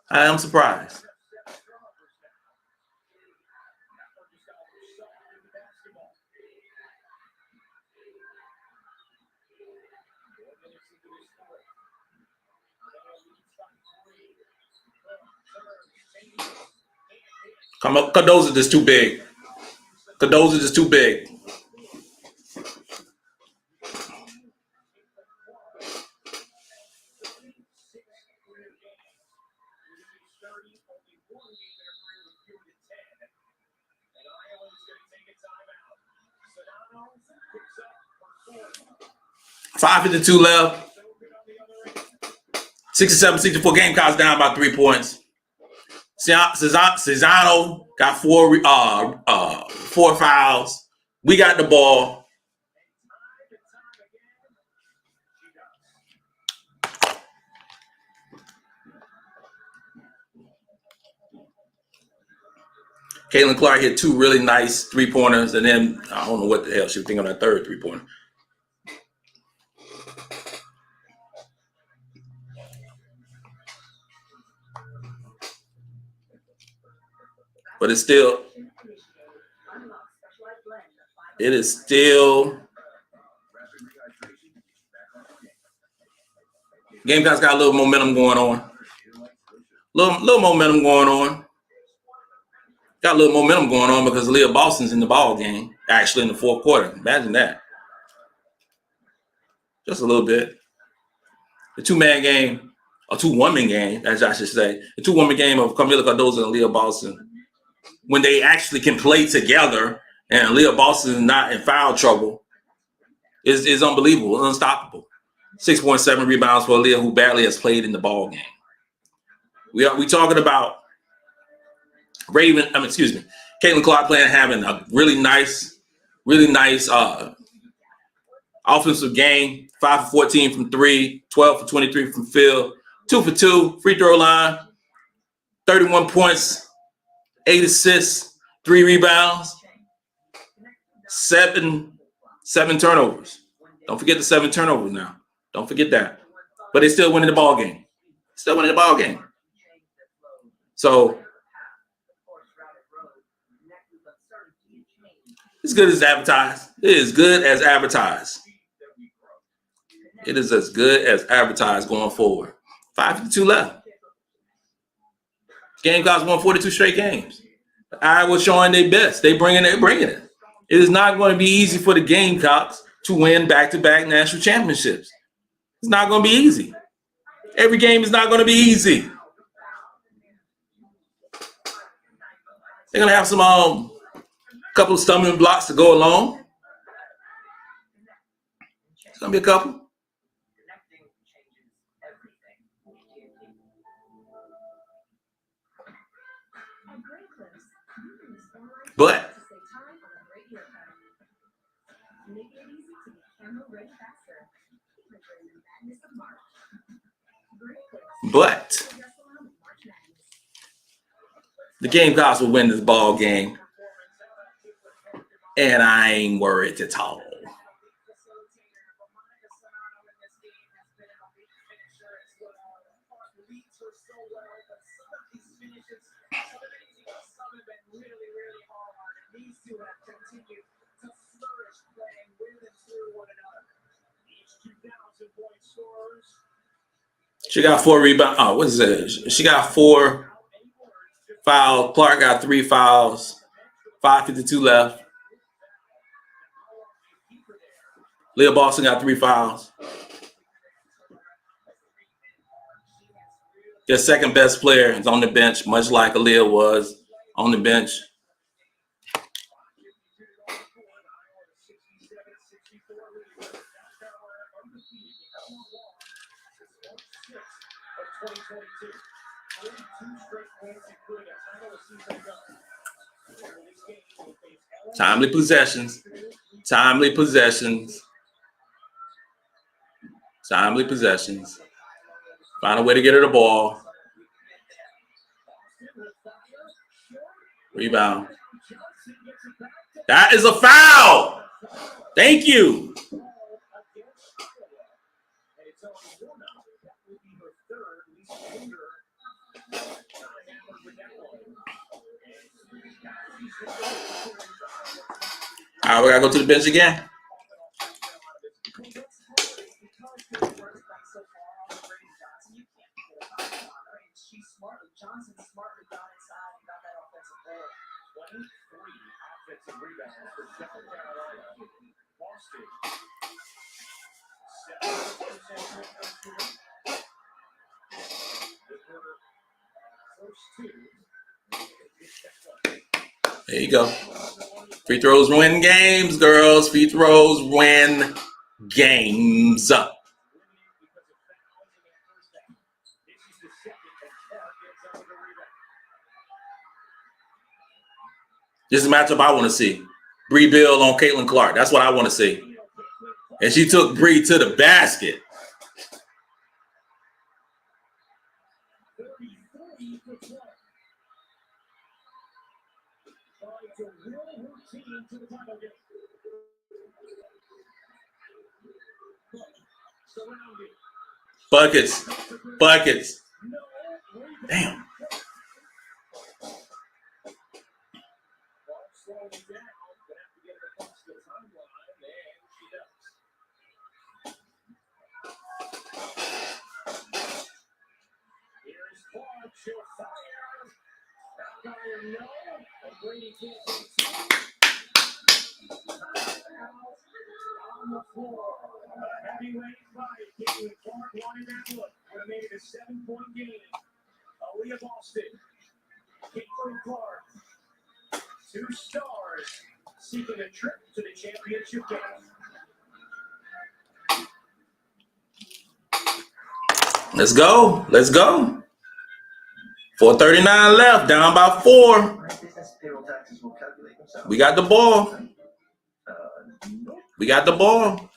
I am surprised. Come up, Cardozo is just too big. $5:52 left. 67-64. Gamecocks down by 3 points. Cesano got four fouls. We got the ball. Caitlin Clark hit 2 really nice 3-pointers, and then I don't know what the hell she was thinking on that third 3-pointer. But it is still. Gamecocks got a little momentum going on. Little momentum going on. Got a little momentum going on because Aliyah Boston's in the ball game, actually in the fourth quarter. Imagine that. Just a little bit. The 2-man game, or 2-woman game, as I should say. The 2-woman game of Camila Cardozo and Aliyah Boston. When they actually can play together and Aliyah Boston is not in foul trouble, is unbelievable, unstoppable. 6.7 rebounds for Aliyah, who badly has played in the ball game. We talking about Caitlin Clark having a really nice offensive game. 5 for 14 from 3, 12 for 23 from field, 2 for 2 free throw line, 31 points, 8 assists, 3 rebounds, 7 turnovers. Don't forget the 7 turnovers now. Don't forget that. But they still winning the ball game. So it's good as advertised. It is good as advertised. It is as good as advertised going forward. 5:52 left. Gamecocks won 42 straight games. Iowa showing their best. They bringing it. It is not going to be easy for the Gamecocks to win back-to-back national championships. It's not going to be easy. Every game is not going to be easy. They're going to have some couple of stumbling blocks to go along. It's going to be a couple. But the Gamecocks will win this ball game, and I ain't worried at all. She got 4 rebounds. Oh, what is it? She got 4 fouls. Clark got 3 fouls. 5:52 left. Aliyah Boston got 3 fouls. Their second best player is on the bench, much like Aliyah was on the bench. Timely possessions. Find a way to get her the ball. Rebound. That is a foul. Thank you. All right, we got to go to the bench again. There you go. Free throws win games, girls. Free throws win games. This is a matchup I want to see. Bree Bill on Caitlin Clark. That's what I want to see. And she took Bree to the basket. Buckets. Damn. Made it a 7-point game. Aliyah Boston, Caitlin Clark, 2 stars seeking a trip to the championship game. Let's go. 4:39 left, down by 4. We got the ball. We got the ball.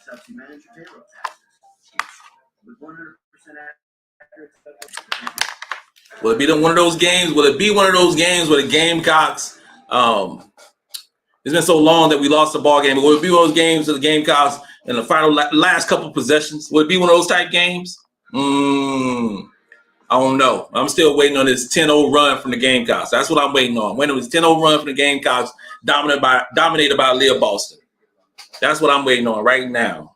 Will it be one of those games? Will it be one of those games where the Gamecocks? It's been so long that we lost the ball game. Will it be one of those games of the Gamecocks in the final last couple of possessions? Will it be one of those type games? I don't know. I'm still waiting on this 10-0 run from the Gamecocks. That's what I'm waiting on. When it was 10-0 run from the Gamecocks, dominated by Aliyah Boston. That's what I'm waiting on right now.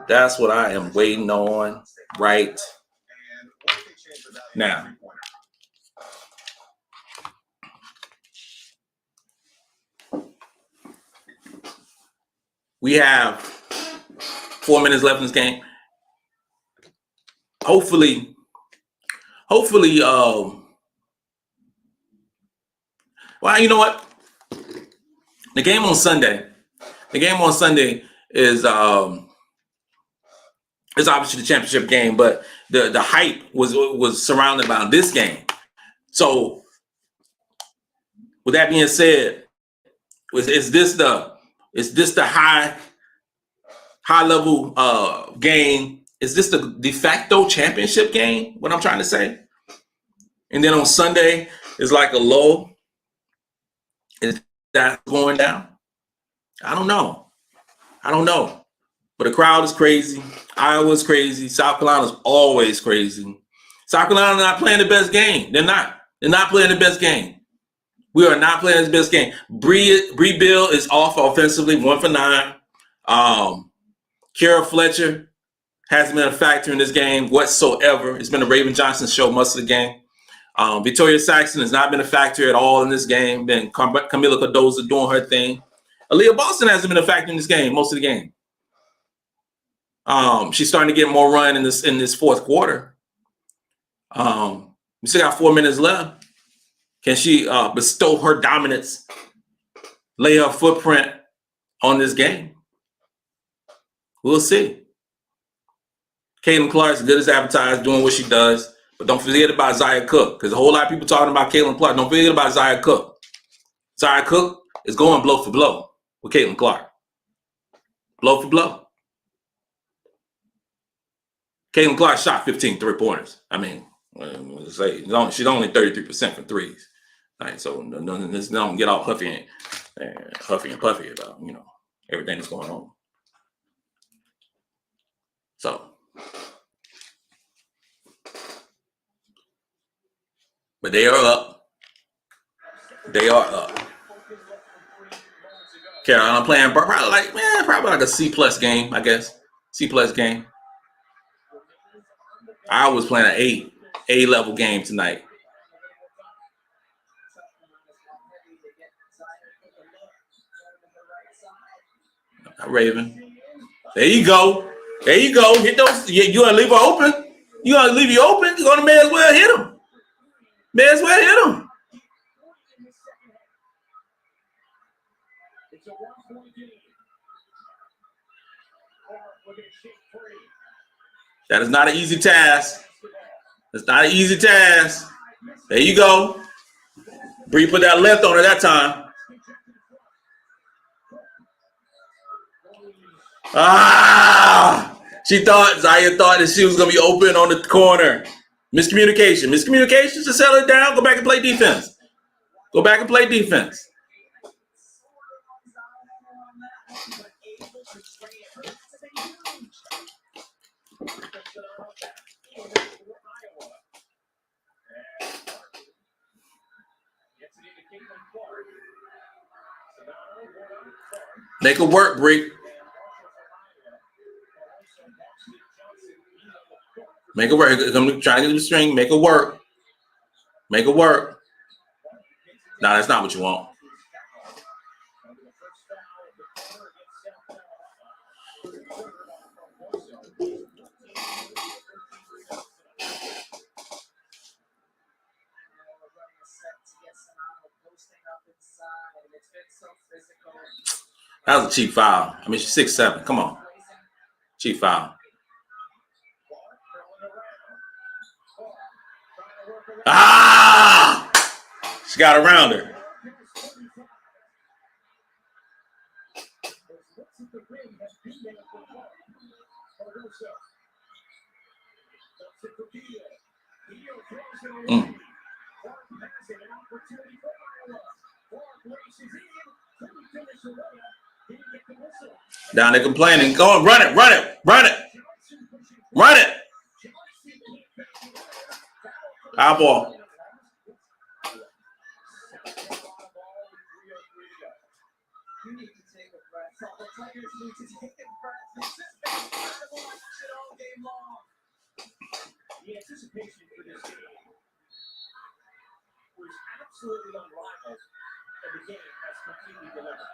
That's what I am waiting on right now. We have 4 minutes left in this game. Hopefully, well, you know what? The game on Sunday is obviously the championship game, but the hype was surrounded by this game. So, with that being said, is this the high level game? Is this the de facto championship game? What I'm trying to say. And then on Sunday is like a low. Is that going down? I don't know. But the crowd is crazy. Iowa's crazy. South Carolina's always crazy. South Carolina not playing the best game. They're not. They're not playing the best game. We are not playing the best game. Bree Bill is off offensively, 1 for 9. Kara Fletcher hasn't been a factor in this game whatsoever. It's been a Raven Johnson show most of the game. Victoria Saxon has not been a factor at all in this game. Been Camila Cardoza doing her thing. Aliyah Boston hasn't been a factor in this game most of the game. She's starting to get more run in this fourth quarter. We still got 4 minutes left. Can she bestow her dominance, lay her footprint on this game? We'll see. Caitlin Clark's good as advertised, doing what she does. But don't forget about Zaya Cook, because a whole lot of people talking about Caitlin Clark. Don't forget about Zaya Cook. Zaya Cook is going blow for blow with Caitlin Clark. Blow for blow. Caitlin Clark shot 15 three-pointers. I mean, she's only 33% from threes. Right, so don't get all huffy and puffy about everything that's going on. So, but they are up. Carolina playing probably like a C+ game, I guess. C+ game. I was playing an A level game tonight. Raven. There you go. Hit those. You want to leave her open? You want to leave you open? You're going to may as well hit them. That is not an easy task. There you go. Bree put that left on her that time. Zaya thought that she was going to be open on the corner. Miscommunication. Just settle it down. Go back and play defense. Make it work, Bree. Make it work. I'm trying to get the string. Make it work. No, that's not what you want. That was a cheap foul. I mean, she's 6'7". Come on. Cheap foul. Ah! She got around her. Mm. Down there complaining. Go on, run it, run it, run it, run it. Our ball. The anticipation for this game was absolutely unrivaled, and the game has completely delivered.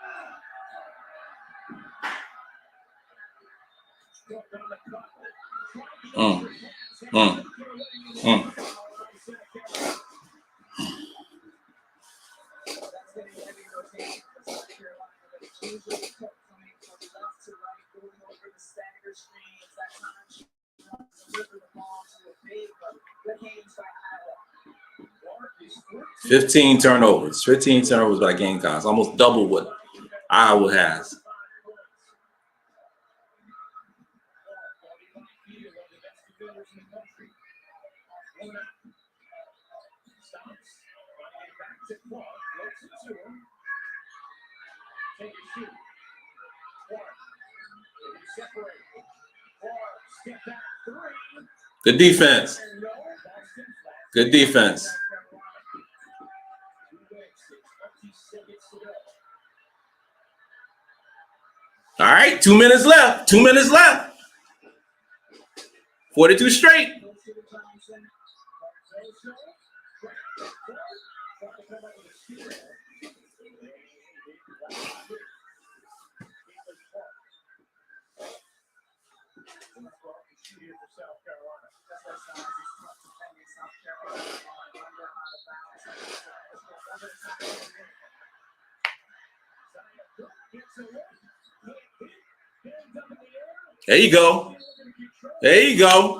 Fifteen turnovers. 15 turnovers by Gamecocks. Almost double what Iowa has. Good defense. Good defense. All right, 2 minutes left. 2 minutes left. 42 straight. There you go. There you go.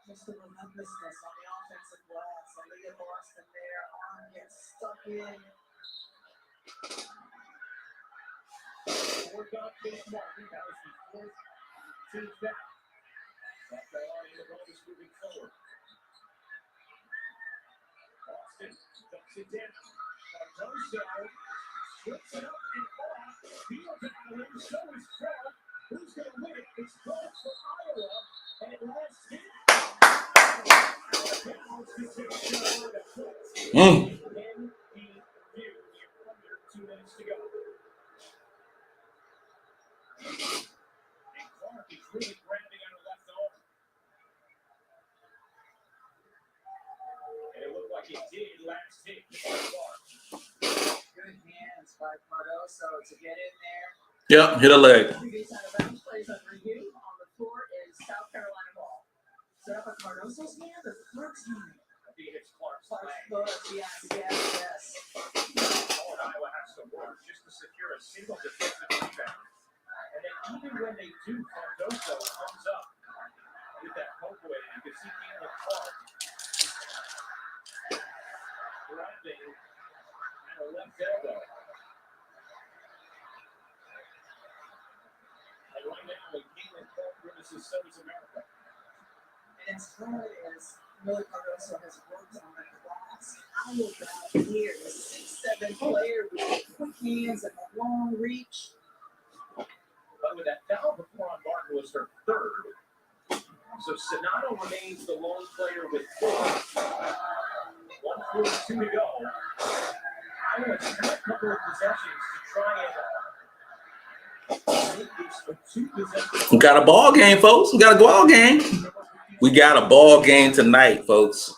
Just the relentlessness on the offensive glass. Aliyah Boston there. Arm gets stuck in. Work on Chase Martin. That was the fourth team back. South Carolina in the bonus moving forward. Boston dumps it down. Cardoso splits it up and off. Field battling. So is Clark. Who's going to win it? It's Clark for Iowa. And it lasts in. It looked like it did last hit. Good hands by Cardoso to get in there. Yep, hit a leg. Plays on review on the floor is South Carolina ball. Set up a Cardoso's hand or Clark's hand? I think it's Clark's foot. Yes. All Iowa has to work just to secure a single defensive rebound. And then even when they do, Cardoso comes up with that poke away. You can see Caitlin Clark grabbing at her left elbow. And right now, when Caitlin Clark witnesses so is America. And as hard as Miller Cardoso has worked on the glass, Iowa got here, a 6'7" player with quick hands and a long reach. But with that foul before on Martin was her third. So Sonato remains the lone player with 4. 1:42 to go. Iowa's had a couple of possessions to try and make this for 2 possessions. We got a ball game, folks. We got a ball game. We got a ball game tonight, folks.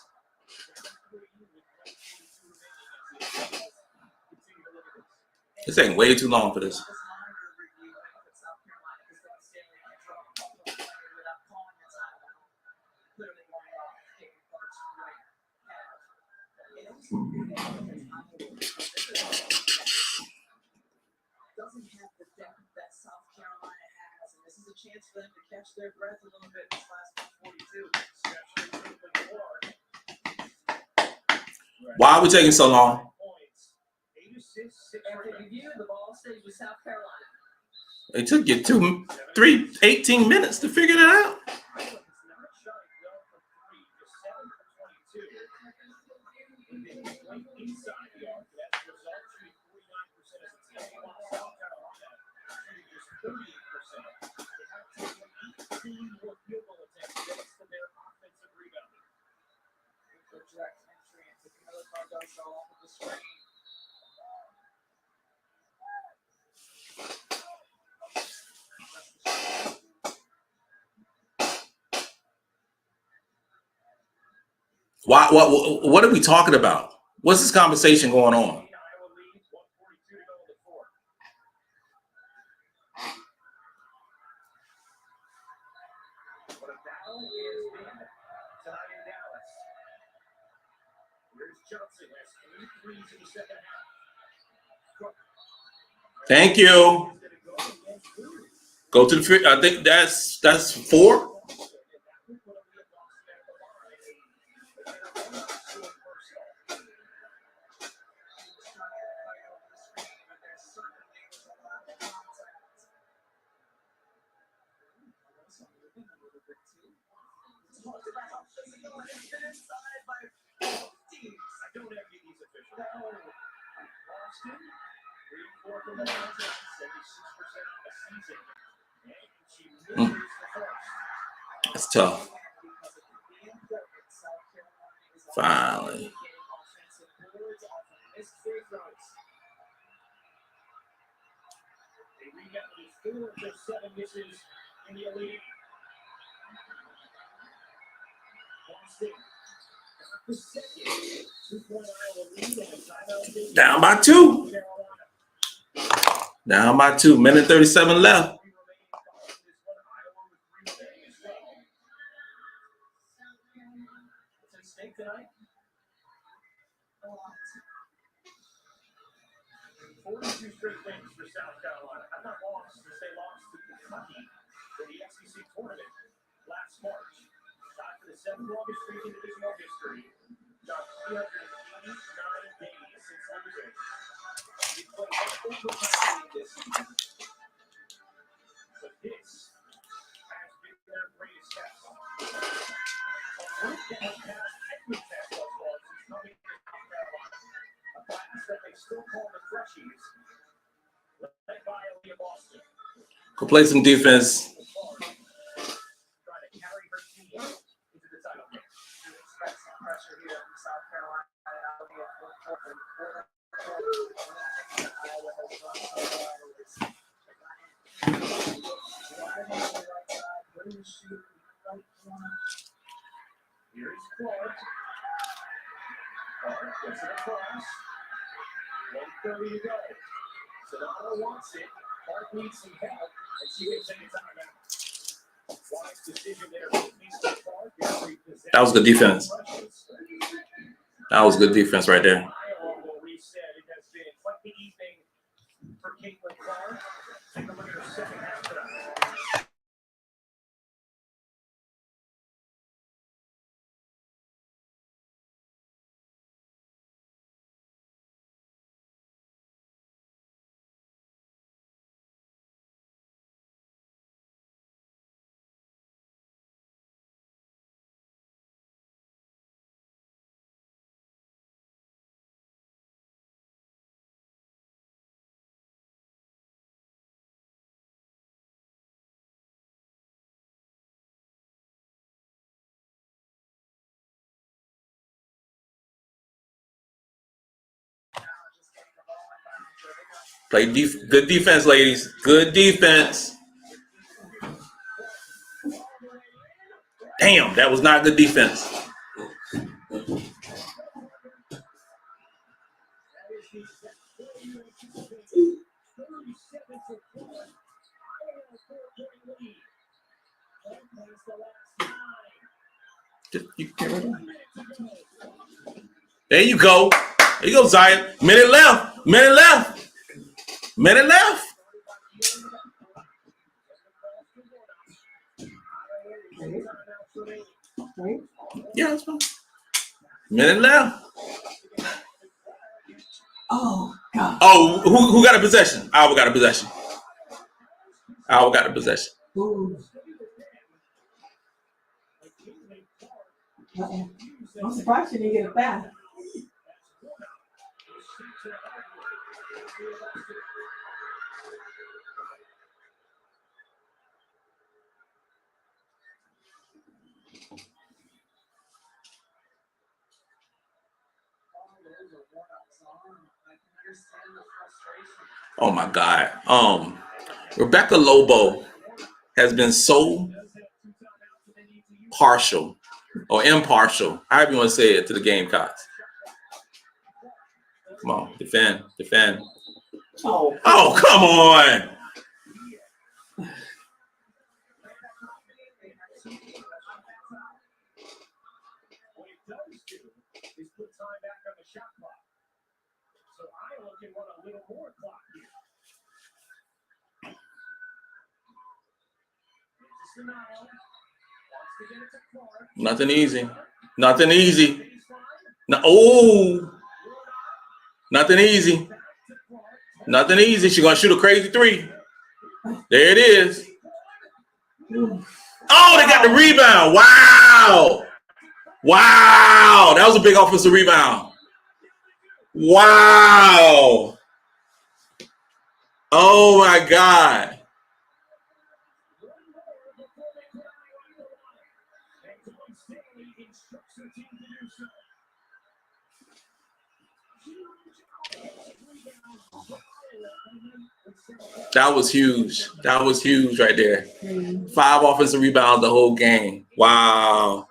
This ain't way too long for this. doesn't have the depth that South Carolina has, and this is a chance for them to catch their breath a little bit this last 42. Why are we taking so long? After review, the ball stays with South Carolina. It took you 18 minutes to figure that out. What are we talking about? What's this conversation going on? Thank you. Go to the. I think that's 4. That's tough. Finally. Down by 2. Down by 2. Minute 37 left. Straight wins for South Carolina. Have not lost since they lost to Kentucky in the NCAA Tournament last March. Tied for the 7th longest streak in divisional history. Got 389 days since losing. He played overtime this season. But this has been their greatest test. A group that has passed every test thus far since coming to South Carolina. A class that they still call the Freshies. Led by Aliyah Boston. Go play some defense. Trying to carry her team into the title game. You expect some pressure here from South Carolina. Here's Clark. Clark gets it across. 1:30 to go. Sonata wants it. Clark needs some help, and she can take a timeout. Wise decision there from Mr. Clark. That was good defense. That was good defense right there. Iowa will reset. It has been quite the evening for Caitlin Clark. Take a look at her second half tonight. Play good defense, ladies. Good defense. Damn, that was not good defense. There you go. There you go, Zion. Minute left. Minute left. Minute left. Yeah, that's fine. Minute left. Oh, God. Oh, who got a possession? Iowa got a possession. Iowa got a possession. Ooh. I'm surprised she didn't get a foul. Oh my God. Rebecca Lobo has been so partial or impartial, however you want to say it, to the Gamecocks. Come on, defend. Oh, Come on. What it does do is put time back on the shot clock. So Iowa can run a little more clock here. Nothing easy. Nothing easy. No, oh, nothing easy. Nothing easy. She's gonna shoot a crazy three. There it is. Oh, they got the rebound. Wow. Wow. That was a big offensive rebound. Wow. Oh my God. That was huge. That was huge right there. 5 offensive rebounds the whole game. Wow.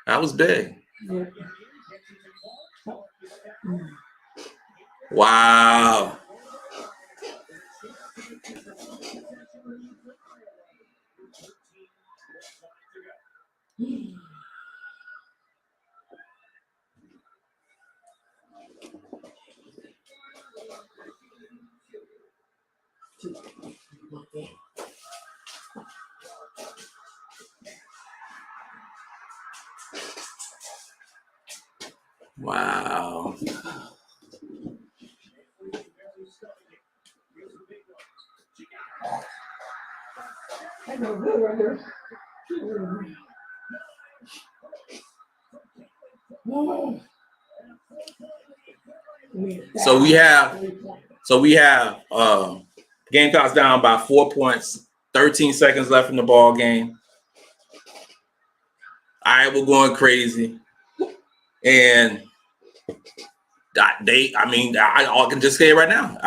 That was big. Wow. Wow. So we have Gamecocks down by 4 points, 13 seconds left in the ball game. Iowa going crazy. And I can just say it right now.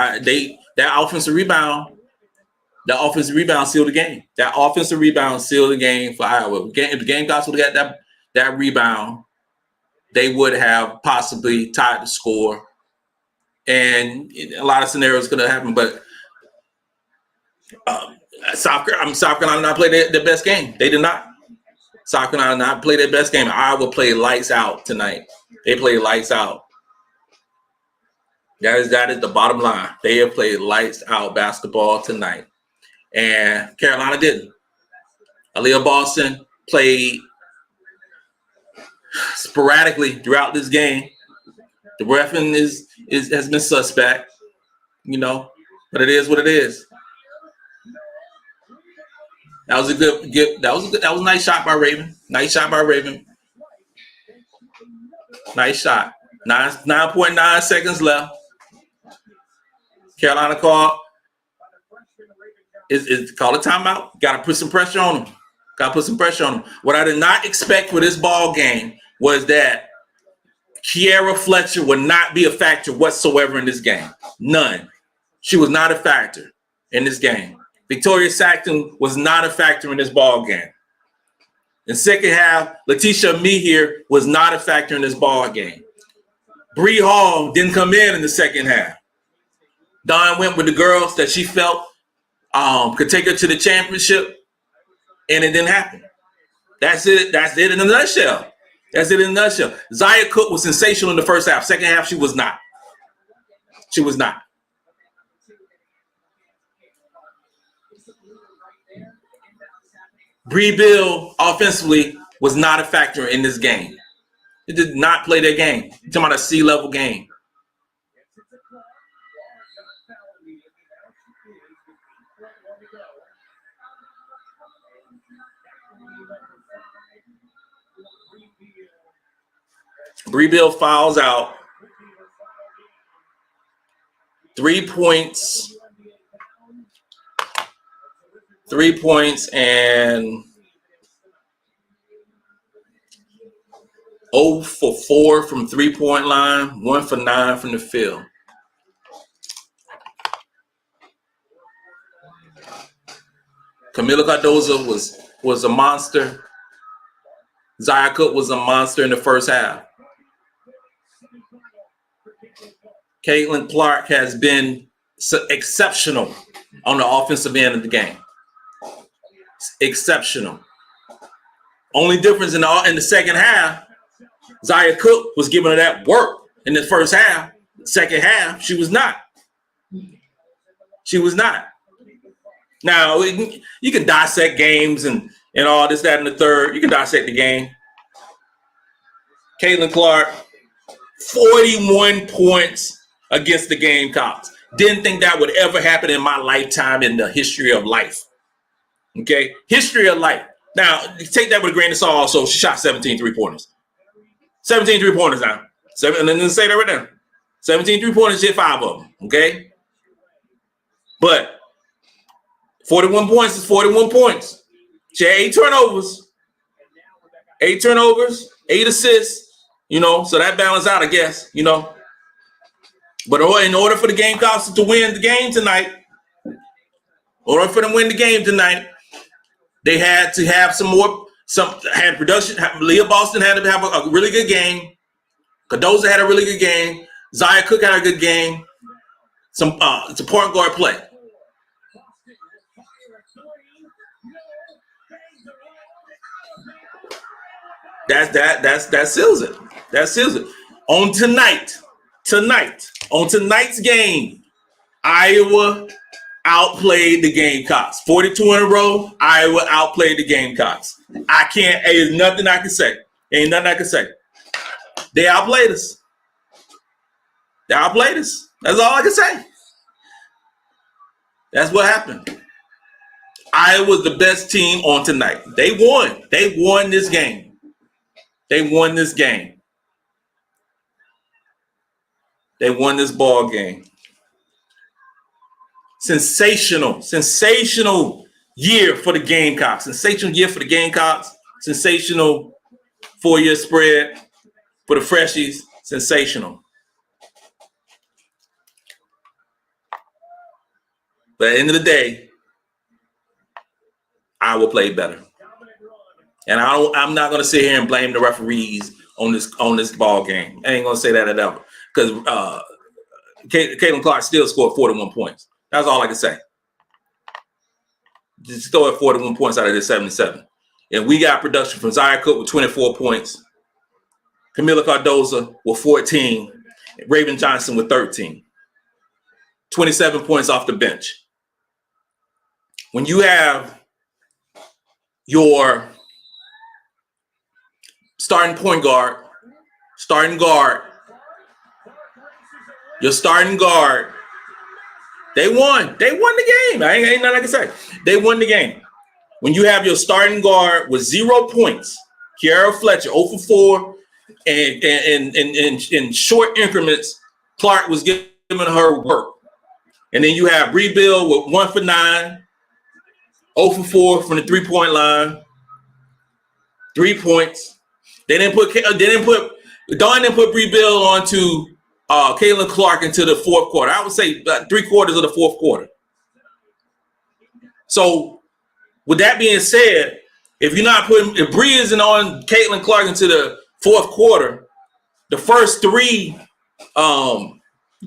That offensive rebound sealed the game. That offensive rebound sealed the game for Iowa. If the Gamecocks would have got that rebound, they would have possibly tied the score. And a lot of scenarios could have happened, but South Carolina not played their best game. They did not. South Carolina not play their best game. Iowa played lights out tonight. They played lights out. That is the bottom line. They have played lights out basketball tonight. And Carolina didn't. Aliyah Boston played sporadically throughout this game. The reffing has been suspect, but it is what it is. That was a good. That was a nice shot by Raven. Nice shot. 9.9 seconds left. Carolina called is call a timeout. Got to put some pressure on them. What I did not expect for this ball game was that Kiera Fletcher would not be a factor whatsoever in this game. None. She was not a factor in this game. Victoria Saxton was not a factor in this ball game. In second half, Letitia Mehier was not a factor in this ball game. Bree Hall didn't come in the second half. Dawn went with the girls that she felt could take her to the championship, and it didn't happen. That's it in a nutshell. Zaya Cook was sensational in the first half. Second half, she was not. Bree Bill offensively was not a factor in this game. It did not play their game. You're talking about a C-level game. Bree Bill fouls out. 3 points. 3 points and 0 for 4 from 3-point line, 1 for 9 from the field. Camila Cardozo was a monster. Zaya Cook was a monster in the first half. Caitlin Clark has been exceptional on the offensive end of the game. Exceptional. Only difference in the second half, Zaya Cook was giving her that work in the first half. Second half, she was not. She was not. Now, you can dissect games and all this, that, and the third. You can dissect the game. Caitlin Clark, 41 points against the Gamecocks. Didn't think that would ever happen in my lifetime in the history of life. Okay? History of life. Now, take that with a grain of salt also. She shot 17 3-pointers. 17 3-pointers now. And then say that right now. 17 3-pointers, hit 5 of them. Okay? But 41 points is 41 points. She had 8 turnovers. 8 turnovers, 8 assists. So that balanced out, I guess, But in order for the Gamecocks to win the game tonight, they had to have had production. Aliyah Boston had to have a really good game. Cardozo had a really good game. Zaya Cook had a good game. It's a point guard play. That seals it. That seals it. On tonight's game, Iowa outplayed the Gamecocks. 42 in a row, Iowa outplayed the Gamecocks. There's nothing I can say. Ain't nothing I can say. They outplayed us. That's all I can say. That's what happened. Iowa's the best team on tonight. They won. They won this game. They won this game. They won this ball game. Sensational year for the Gamecocks. Sensational 4-year spread for the Freshies. Sensational. But at the end of the day, Iowa played better. And I'm not going to sit here and blame the referees on this ball game. I ain't going to say that at all. Because Caitlin Clark still scored 41 points. That's all I can say. Just throw 41 points out of this 77. And we got production from Zaya Cook with 24 points. Camila Cardozo with 14. Raven Johnson with 13. 27 points off the bench. When you have your starting guard, your starting guard, they won. They won the game. Ain't nothing I can say. They won the game. When you have your starting guard with 0 points, Kiara Fletcher, 0 for 4, and in short increments, Clark was giving her work. And then you have Bree Bill with 1 for 9, 0 for 4 from the 3-point line, 3 points. Dawn didn't put Bree Bill onto Caitlin Clark into the fourth quarter. I would say about 3/4 of the fourth quarter. So, with that being said, if Bree isn't on Caitlin Clark into the fourth quarter, the first 3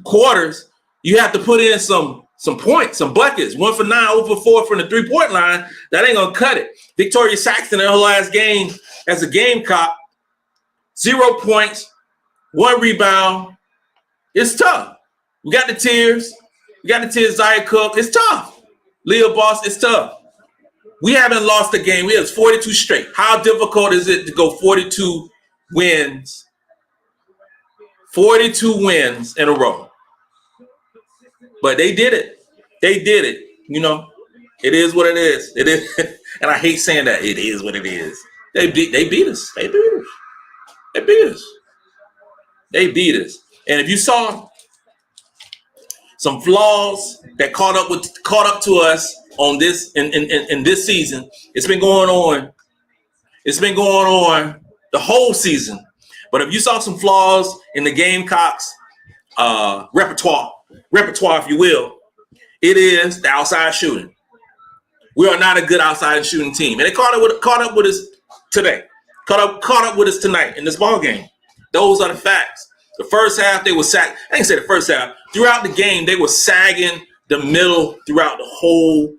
quarters, you have to put in some points, some buckets. 1 for 9, 0 for 4 from the 3-point line. That ain't gonna cut it. Victoria Saxton in her last game as a Gamecock, 0 points, 1 rebound. It's tough. We got the tears. Zaya Cook. It's tough. Aliyah Boston. It's tough. We haven't lost a game. We have 42 straight. How difficult is it to go 42 wins? 42 wins in a row. But they did it. They did it. You know, it is what it is. It is, and I hate saying that. It is what it is. They beat us. They beat us. They beat us. They beat us. And if you saw some flaws that caught up to us on this in this season, it's been going on. It's been going on the whole season. But if you saw some flaws in the Gamecocks repertoire, if you will, it is the outside shooting. We are not a good outside shooting team, and they caught up with us today. Caught up with us tonight in this ball game. Those are the facts. The first half, they were sagging. I didn't say the first half. Throughout the game, they were sagging the middle throughout the whole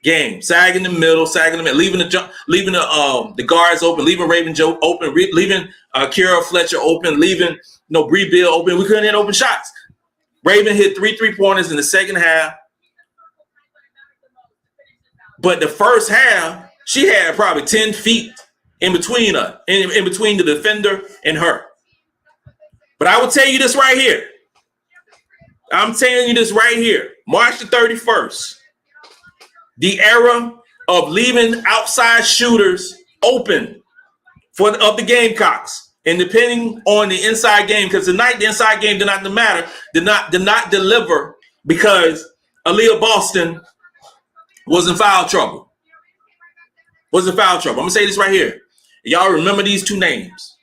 game. Sagging the middle, leaving the guards open, leaving Raven Joe open, leaving Kira Fletcher open, leaving Bree Bill open. We couldn't hit open shots. Raven hit 3 3-pointers in the second half. But the first half, she had probably 10 feet in between her, in between the defender and her. But I will tell you this right here. I'm telling you this right here. March the 31st. The era of leaving outside shooters open of the Gamecocks. And depending on the inside game, because tonight the inside game did not matter, did not deliver because Aliyah Boston was in foul trouble. I'm gonna say this right here. Y'all remember these two names: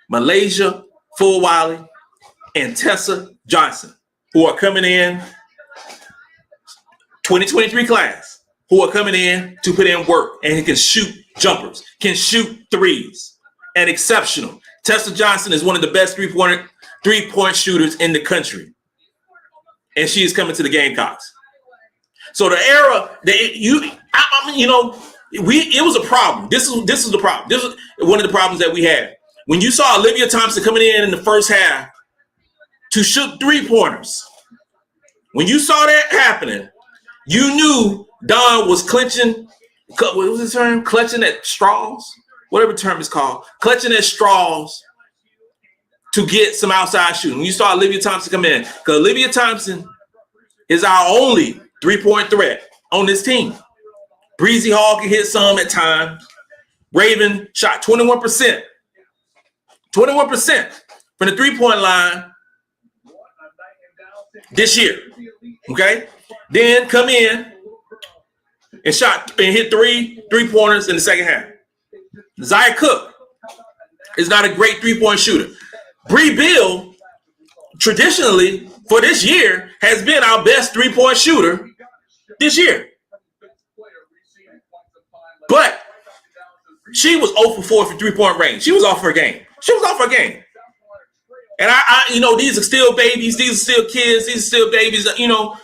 Malaysia Fulwiley and Tessa Johnson, who are coming in 2023 class, who are coming in to put in work and can shoot jumpers, can shoot threes, and exceptional. Tessa Johnson is one of the best three-point shooters in the country, and she is coming to the Gamecocks. So the era that it was a problem. This is the problem. This is one of the problems that we had. When you saw Olivia Thompson coming in the first half to shoot 3-pointers, when you saw that happening, you knew Don was clenching. What was his term? Clutching at straws, whatever term it's called, clutching at straws to get some outside shooting. When you saw Olivia Thompson come in, because Olivia Thompson is our only 3-point threat on this team. Breezy Hall can hit some at times. Raven shot 21%. 21% from the 3-point line this year. Okay? Then come in and hit 3-pointers in the second half. Zaya Cook is not a great 3-point shooter. Bree Bill, traditionally, for this year, has been our best 3-point shooter this year. But she was 0 for 4 for 3-point range. She was off her game. And these are still babies. These are still kids. These are still babies, the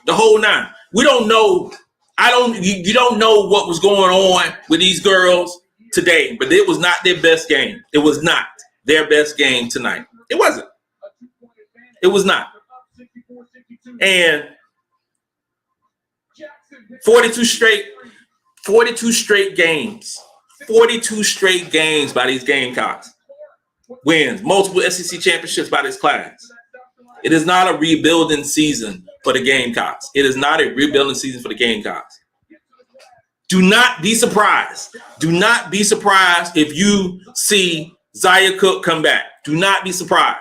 whole nine. We don't know. You don't know what was going on with these girls today, but it was not their best game. It was not their best game tonight. It wasn't. It was not. And 42 straight games. 42 straight games by these Gamecocks. Wins. Multiple SEC championships by this class. It is not a rebuilding season for the Gamecocks. It is not a rebuilding season for the Gamecocks. Do not be surprised. Do not be surprised if you see Zaya Cook come back. Do not be surprised.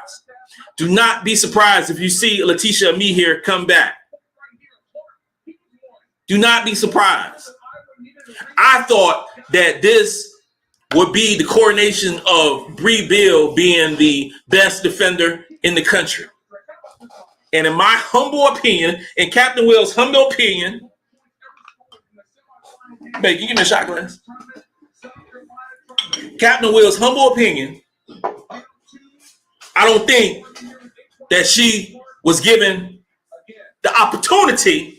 Do not be surprised if you see Letitia Mihir come back. Do not be surprised. I thought that this would be the coronation of Bree Bill being the best defender in the country. And in my humble opinion, in Captain Will's humble opinion, babe, you give me a shot glass. Captain Will's humble opinion, I don't think that she was given the opportunity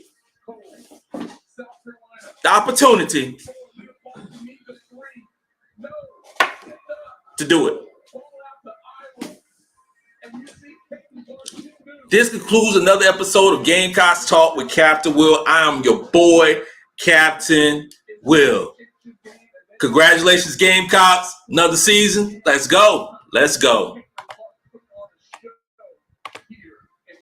to do it. This concludes another episode of Gamecocks Talk with Captain Will. I am your boy, Captain Will. Congratulations, Gamecocks. Another season. Let's go. Let's go.